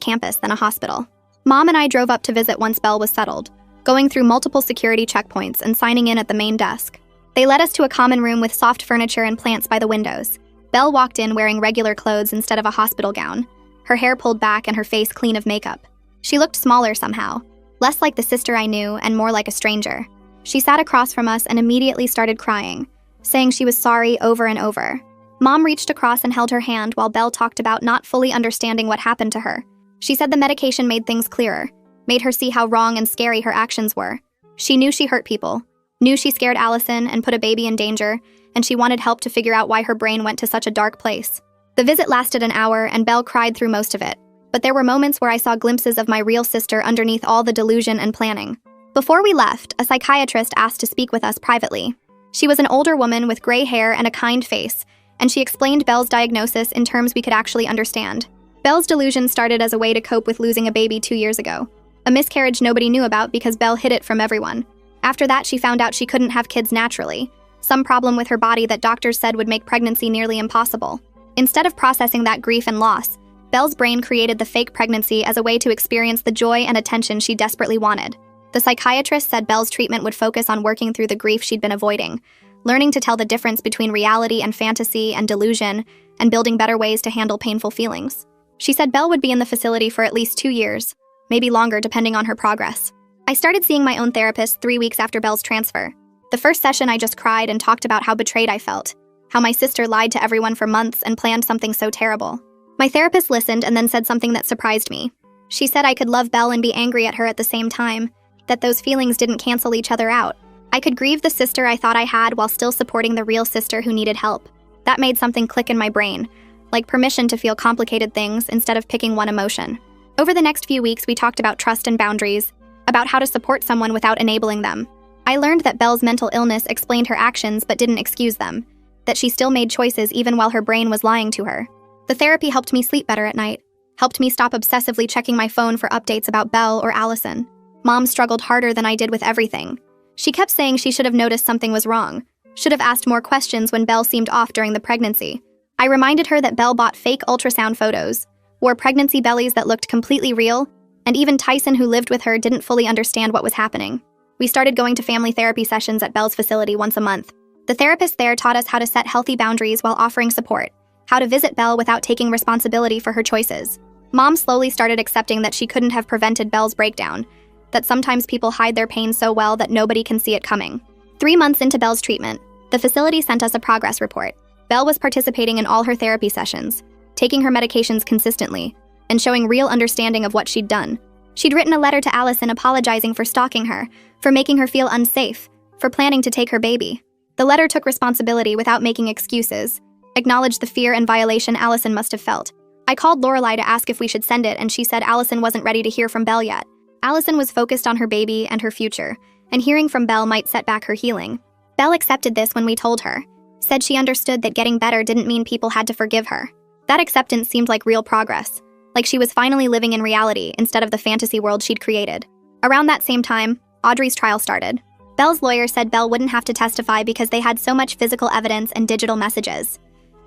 campus than a hospital. Mom and I drove up to visit once Belle was settled, going through multiple security checkpoints and signing in at the main desk. They led us to a common room with soft furniture and plants by the windows. Belle walked in wearing regular clothes instead of a hospital gown, her hair pulled back and her face clean of makeup. She looked smaller somehow, less like the sister I knew and more like a stranger. She sat across from us and immediately started crying, saying she was sorry over and over. Mom reached across and held her hand while Belle talked about not fully understanding what happened to her. She said the medication made things clearer, made her see how wrong and scary her actions were. She knew she hurt people, knew she scared Allison and put a baby in danger, and she wanted help to figure out why her brain went to such a dark place. The visit lasted an hour and Belle cried through most of it, but there were moments where I saw glimpses of my real sister underneath all the delusion and planning. Before we left, a psychiatrist asked to speak with us privately. She was an older woman with gray hair and a kind face, and she explained Belle's diagnosis in terms we could actually understand. Belle's delusion started as a way to cope with losing a baby 2 years ago, a miscarriage nobody knew about because Belle hid it from everyone. After that, she found out she couldn't have kids naturally, some problem with her body that doctors said would make pregnancy nearly impossible. Instead of processing that grief and loss, Belle's brain created the fake pregnancy as a way to experience the joy and attention she desperately wanted. The psychiatrist said Belle's treatment would focus on working through the grief she'd been avoiding, learning to tell the difference between reality and fantasy and delusion, and building better ways to handle painful feelings. She said Belle would be in the facility for at least 2 years, maybe longer depending on her progress. I started seeing my own therapist 3 weeks after Belle's transfer. The first session I just cried and talked about how betrayed I felt, how my sister lied to everyone for months and planned something so terrible. My therapist listened and then said something that surprised me. She said I could love Belle and be angry at her at the same time, that those feelings didn't cancel each other out. I could grieve the sister I thought I had while still supporting the real sister who needed help. That made something click in my brain, like permission to feel complicated things instead of picking one emotion. Over the next few weeks, we talked about trust and boundaries, about how to support someone without enabling them. I learned that Belle's mental illness explained her actions but didn't excuse them, that she still made choices even while her brain was lying to her. The therapy helped me sleep better at night, helped me stop obsessively checking my phone for updates about Belle or Allison. Mom struggled harder than I did with everything. She kept saying she should have noticed something was wrong, should have asked more questions when Belle seemed off during the pregnancy. I reminded her that Belle bought fake ultrasound photos, wore pregnancy bellies that looked completely real, and even Tyson, who lived with her, didn't fully understand what was happening. We started going to family therapy sessions at Belle's facility once a month. The therapist there taught us how to set healthy boundaries while offering support, how to visit Belle without taking responsibility for her choices. Mom slowly started accepting that she couldn't have prevented Belle's breakdown, that sometimes people hide their pain so well that nobody can see it coming. 3 months into Belle's treatment, the facility sent us a progress report. Belle was participating in all her therapy sessions, taking her medications consistently, and showing real understanding of what she'd done. She'd written a letter to Allison apologizing for stalking her, for making her feel unsafe, for planning to take her baby. The letter took responsibility without making excuses, acknowledged the fear and violation Allison must have felt. I called Lorelai to ask if we should send it, and she said Allison wasn't ready to hear from Belle yet. Allison was focused on her baby and her future, and hearing from Belle might set back her healing. Belle accepted this when we told her, said she understood that getting better didn't mean people had to forgive her. That acceptance seemed like real progress, like she was finally living in reality instead of the fantasy world she'd created. Around that same time, Audrey's trial started. Belle's lawyer said Belle wouldn't have to testify because they had so much physical evidence and digital messages.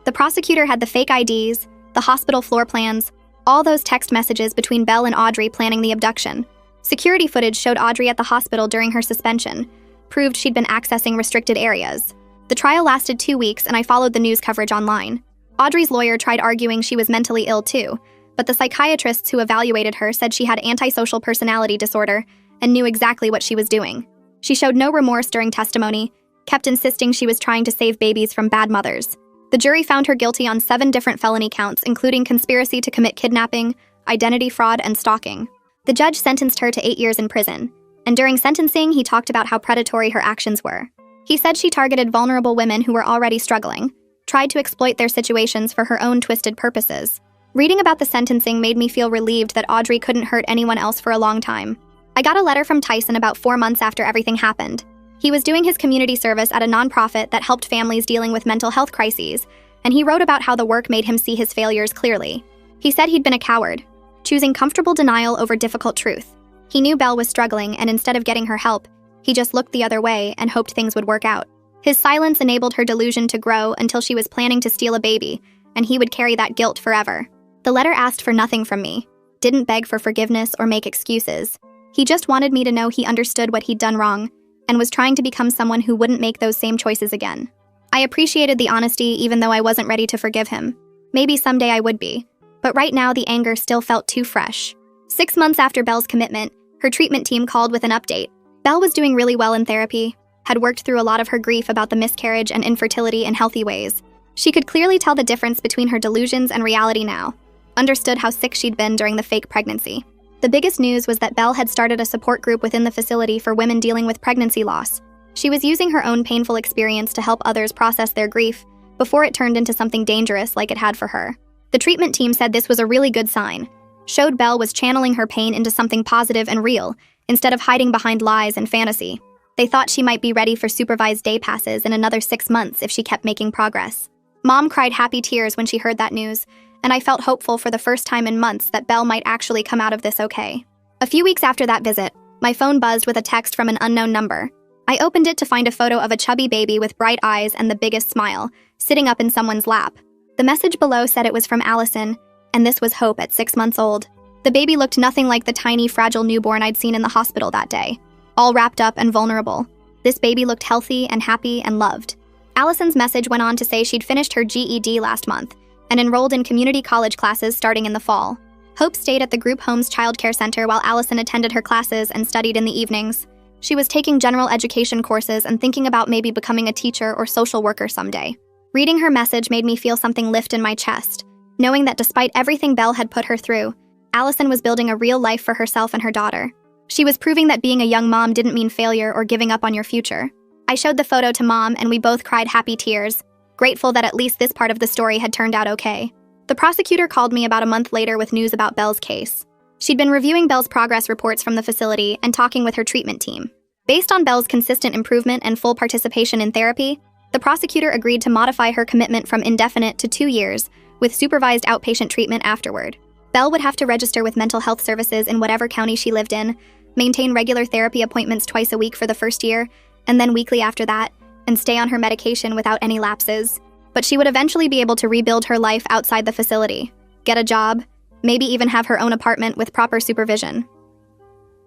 The prosecutor had the fake IDs, the hospital floor plans, all those text messages between Belle and Audrey planning the abduction. Security footage showed Audrey at the hospital during her suspension, proved she'd been accessing restricted areas. The trial lasted 2 weeks, and I followed the news coverage online. Audrey's lawyer tried arguing she was mentally ill too, but the psychiatrists who evaluated her said she had antisocial personality disorder and knew exactly what she was doing. She showed no remorse during testimony, kept insisting she was trying to save babies from bad mothers. The jury found her guilty on 7 different felony counts, including conspiracy to commit kidnapping, identity fraud, and stalking. The judge sentenced her to 8 years in prison, and during sentencing, he talked about how predatory her actions were. He said she targeted vulnerable women who were already struggling, tried to exploit their situations for her own twisted purposes. Reading about the sentencing made me feel relieved that Audrey couldn't hurt anyone else for a long time. I got a letter from Tyson about 4 months after everything happened. He was doing his community service at a nonprofit that helped families dealing with mental health crises, and he wrote about how the work made him see his failures clearly. He said he'd been a coward, choosing comfortable denial over difficult truth. He knew Belle was struggling, and instead of getting her help, he just looked the other way and hoped things would work out. His silence enabled her delusion to grow until she was planning to steal a baby, and he would carry that guilt forever. The letter asked for nothing from me, didn't beg for forgiveness or make excuses. He just wanted me to know he understood what he'd done wrong, and was trying to become someone who wouldn't make those same choices again. I appreciated the honesty even though I wasn't ready to forgive him. Maybe someday I would be, but right now the anger still felt too fresh. 6 months after Belle's commitment, her treatment team called with an update. Belle was doing really well in therapy, had worked through a lot of her grief about the miscarriage and infertility in healthy ways. She could clearly tell the difference between her delusions and reality now, understood how sick she'd been during the fake pregnancy. The biggest news was that Belle had started a support group within the facility for women dealing with pregnancy loss. She was using her own painful experience to help others process their grief before it turned into something dangerous like it had for her. The treatment team said this was a really good sign, showed Belle was channeling her pain into something positive and real, instead of hiding behind lies and fantasy. They thought she might be ready for supervised day passes in another 6 months if she kept making progress. Mom cried happy tears when she heard that news, and I felt hopeful for the first time in months that Belle might actually come out of this okay. A few weeks after that visit, my phone buzzed with a text from an unknown number. I opened it to find a photo of a chubby baby with bright eyes and the biggest smile, sitting up in someone's lap. The message below said it was from Allison, and this was Hope at 6 months old. The baby looked nothing like the tiny, fragile newborn I'd seen in the hospital that day, all wrapped up and vulnerable. This baby looked healthy and happy and loved. Allison's message went on to say she'd finished her GED last month and enrolled in community college classes starting in the fall. Hope stayed at the Group Homes Child Care Center while Allison attended her classes and studied in the evenings. She was taking general education courses and thinking about maybe becoming a teacher or social worker someday. Reading her message made me feel something lift in my chest, knowing that despite everything Belle had put her through, Allison was building a real life for herself and her daughter. She was proving that being a young mom didn't mean failure or giving up on your future. I showed the photo to Mom, and we both cried happy tears, grateful that at least this part of the story had turned out okay. The prosecutor called me about a month later with news about Belle's case. She'd been reviewing Belle's progress reports from the facility and talking with her treatment team. Based on Belle's consistent improvement and full participation in therapy, the prosecutor agreed to modify her commitment from indefinite to 2 years, with supervised outpatient treatment afterward. Belle would have to register with mental health services in whatever county she lived in, maintain regular therapy appointments twice a week for the first year, and then weekly after that, and stay on her medication without any lapses. But she would eventually be able to rebuild her life outside the facility, get a job, maybe even have her own apartment with proper supervision.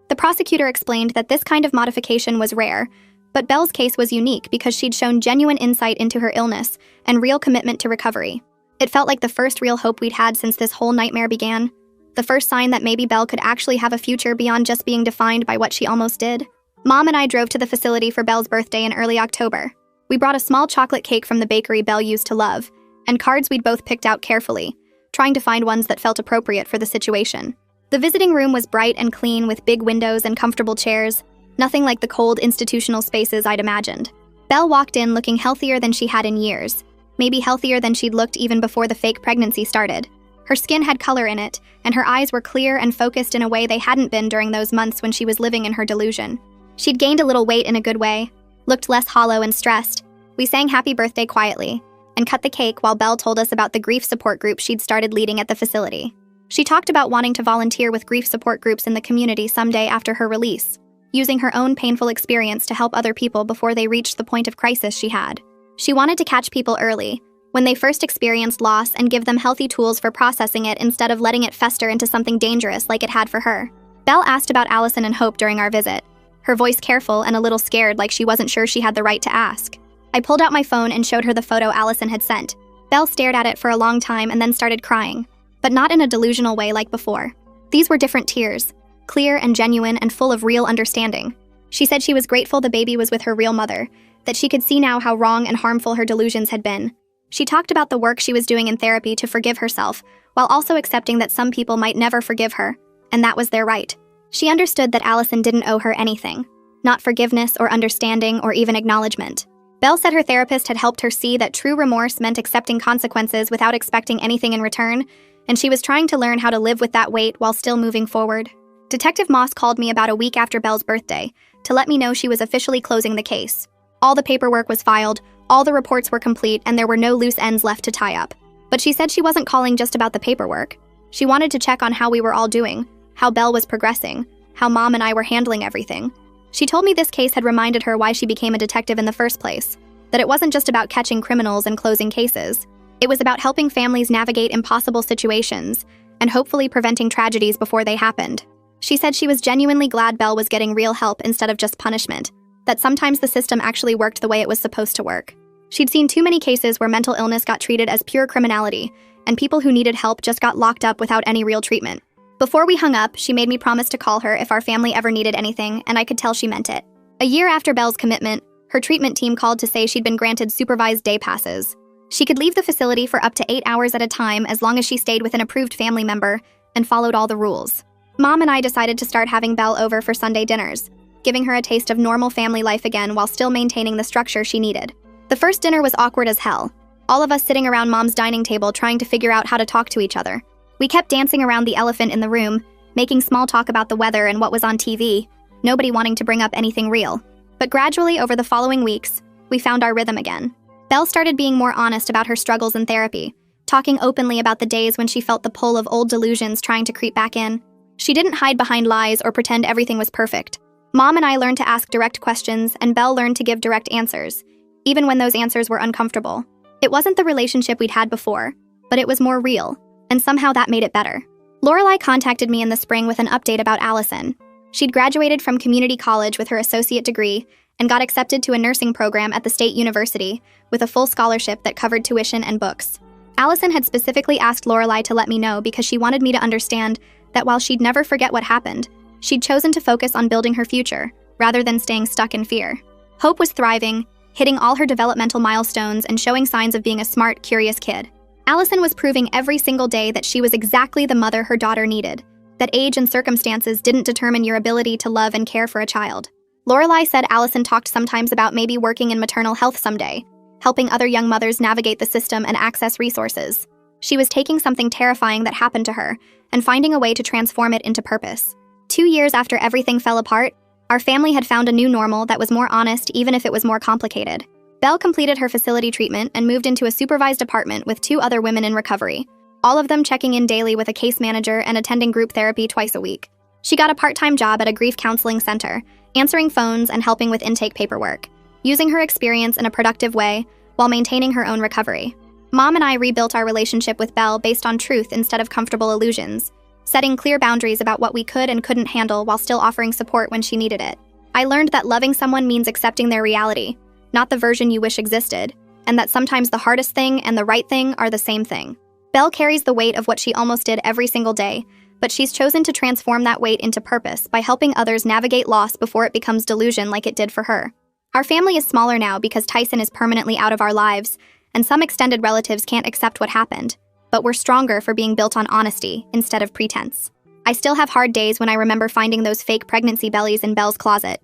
The prosecutor explained that this kind of modification was rare, but Belle's case was unique because she'd shown genuine insight into her illness and real commitment to recovery. It felt like the first real hope we'd had since this whole nightmare began. the first sign that maybe Belle could actually have a future beyond just being defined by what she almost did. Mom and I drove to the facility for Belle's birthday in early October. We brought a small chocolate cake from the bakery Belle used to love, and cards we'd both picked out carefully, trying to find ones that felt appropriate for the situation. The visiting room was bright and clean with big windows and comfortable chairs, nothing like the cold institutional spaces I'd imagined. Belle walked in looking healthier than she had in years, maybe healthier than she'd looked even before the fake pregnancy started. Her skin had color in it, and her eyes were clear and focused in a way they hadn't been during those months when she was living in her delusion. She'd gained a little weight in a good way, looked less hollow and stressed. We sang happy birthday quietly, and cut the cake while Belle told us about the grief support group she'd started leading at the facility. She talked about wanting to volunteer with grief support groups in the community someday after her release, using her own painful experience to help other people before they reached the point of crisis she had. She wanted to catch people early, when they first experienced loss, and give them healthy tools for processing it instead of letting it fester into something dangerous like it had for her. Belle asked about Allison and Hope during our visit, her voice careful and a little scared, like she wasn't sure she had the right to ask. I pulled out my phone and showed her the photo Allison had sent. Belle stared at it for a long time and then started crying, but not in a delusional way like before. These were different tears, clear and genuine and full of real understanding. She said she was grateful the baby was with her real mother, that she could see now how wrong and harmful her delusions had been. She talked about the work she was doing in therapy to forgive herself, while also accepting that some people might never forgive her, and that was their right. She understood that Allison didn't owe her anything, not forgiveness or understanding or even acknowledgement. Belle said her therapist had helped her see that true remorse meant accepting consequences without expecting anything in return, and she was trying to learn how to live with that weight while still moving forward. Detective Moss called me about a week after Belle's birthday to let me know she was officially closing the case. All the paperwork was filed, all the reports were complete, and there were no loose ends left to tie up. But she said she wasn't calling just about the paperwork. She wanted to check on how we were all doing, how Belle was progressing, how Mom and I were handling everything. She told me this case had reminded her why she became a detective in the first place, that it wasn't just about catching criminals and closing cases. It was about helping families navigate impossible situations and hopefully preventing tragedies before they happened. She said she was genuinely glad Belle was getting real help instead of just punishment, that sometimes the system actually worked the way it was supposed to work. She'd seen too many cases where mental illness got treated as pure criminality, and people who needed help just got locked up without any real treatment. Before we hung up, she made me promise to call her if our family ever needed anything, and I could tell she meant it. A year after Belle's commitment, her treatment team called to say she'd been granted supervised day passes. She could leave the facility for up to 8 hours at a time as long as she stayed with an approved family member and followed all the rules. Mom and I decided to start having Belle over for Sunday dinners, giving her a taste of normal family life again while still maintaining the structure she needed. The first dinner was awkward as hell, all of us sitting around Mom's dining table trying to figure out how to talk to each other. We kept dancing around the elephant in the room, making small talk about the weather and what was on TV, nobody wanting to bring up anything real. But gradually, over the following weeks, we found our rhythm again. Belle started being more honest about her struggles in therapy, talking openly about the days when she felt the pull of old delusions trying to creep back in. She didn't hide behind lies or pretend everything was perfect. Mom and I learned to ask direct questions, and Belle learned to give direct answers, even when those answers were uncomfortable. It wasn't the relationship we'd had before, but it was more real, and somehow that made it better. Lorelai contacted me in the spring with an update about Allison. She'd graduated from community college with her associate degree and got accepted to a nursing program at the state university with a full scholarship that covered tuition and books. Allison had specifically asked Lorelai to let me know because she wanted me to understand that while she'd never forget what happened, she'd chosen to focus on building her future rather than staying stuck in fear. Hope was thriving, hitting all her developmental milestones and showing signs of being a smart, curious kid. Allison was proving every single day that she was exactly the mother her daughter needed, that age and circumstances didn't determine your ability to love and care for a child. Lorelai said Allison talked sometimes about maybe working in maternal health someday, helping other young mothers navigate the system and access resources. She was taking something terrifying that happened to her and finding a way to transform it into purpose. 2 years after everything fell apart, our family had found a new normal that was more honest even if it was more complicated. Belle completed her facility treatment and moved into a supervised apartment with 2 other women in recovery, all of them checking in daily with a case manager and attending group therapy twice a week. She got a part-time job at a grief counseling center, answering phones and helping with intake paperwork, using her experience in a productive way while maintaining her own recovery. Mom and I rebuilt our relationship with Belle based on truth instead of comfortable illusions, setting clear boundaries about what we could and couldn't handle while still offering support when she needed it. I learned that loving someone means accepting their reality, not the version you wish existed, and that sometimes the hardest thing and the right thing are the same thing. Belle carries the weight of what she almost did every single day, but she's chosen to transform that weight into purpose by helping others navigate loss before it becomes delusion like it did for her. Our family is smaller now because Tyson is permanently out of our lives, and some extended relatives can't accept what happened, but we're stronger for being built on honesty instead of pretense. I still have hard days when I remember finding those fake pregnancy bellies in Belle's closet,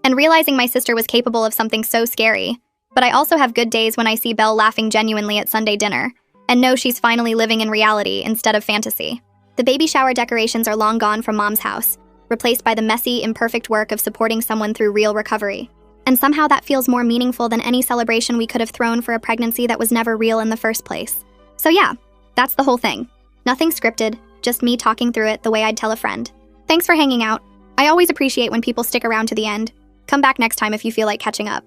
and realizing my sister was capable of something so scary. But I also have good days when I see Belle laughing genuinely at Sunday dinner, and know she's finally living in reality instead of fantasy. The baby shower decorations are long gone from Mom's house, replaced by the messy, imperfect work of supporting someone through real recovery. And somehow that feels more meaningful than any celebration we could have thrown for a pregnancy that was never real in the first place. So yeah, that's the whole thing. Nothing scripted, just me talking through it the way I'd tell a friend. Thanks for hanging out. I always appreciate when people stick around to the end. Come back next time if you feel like catching up.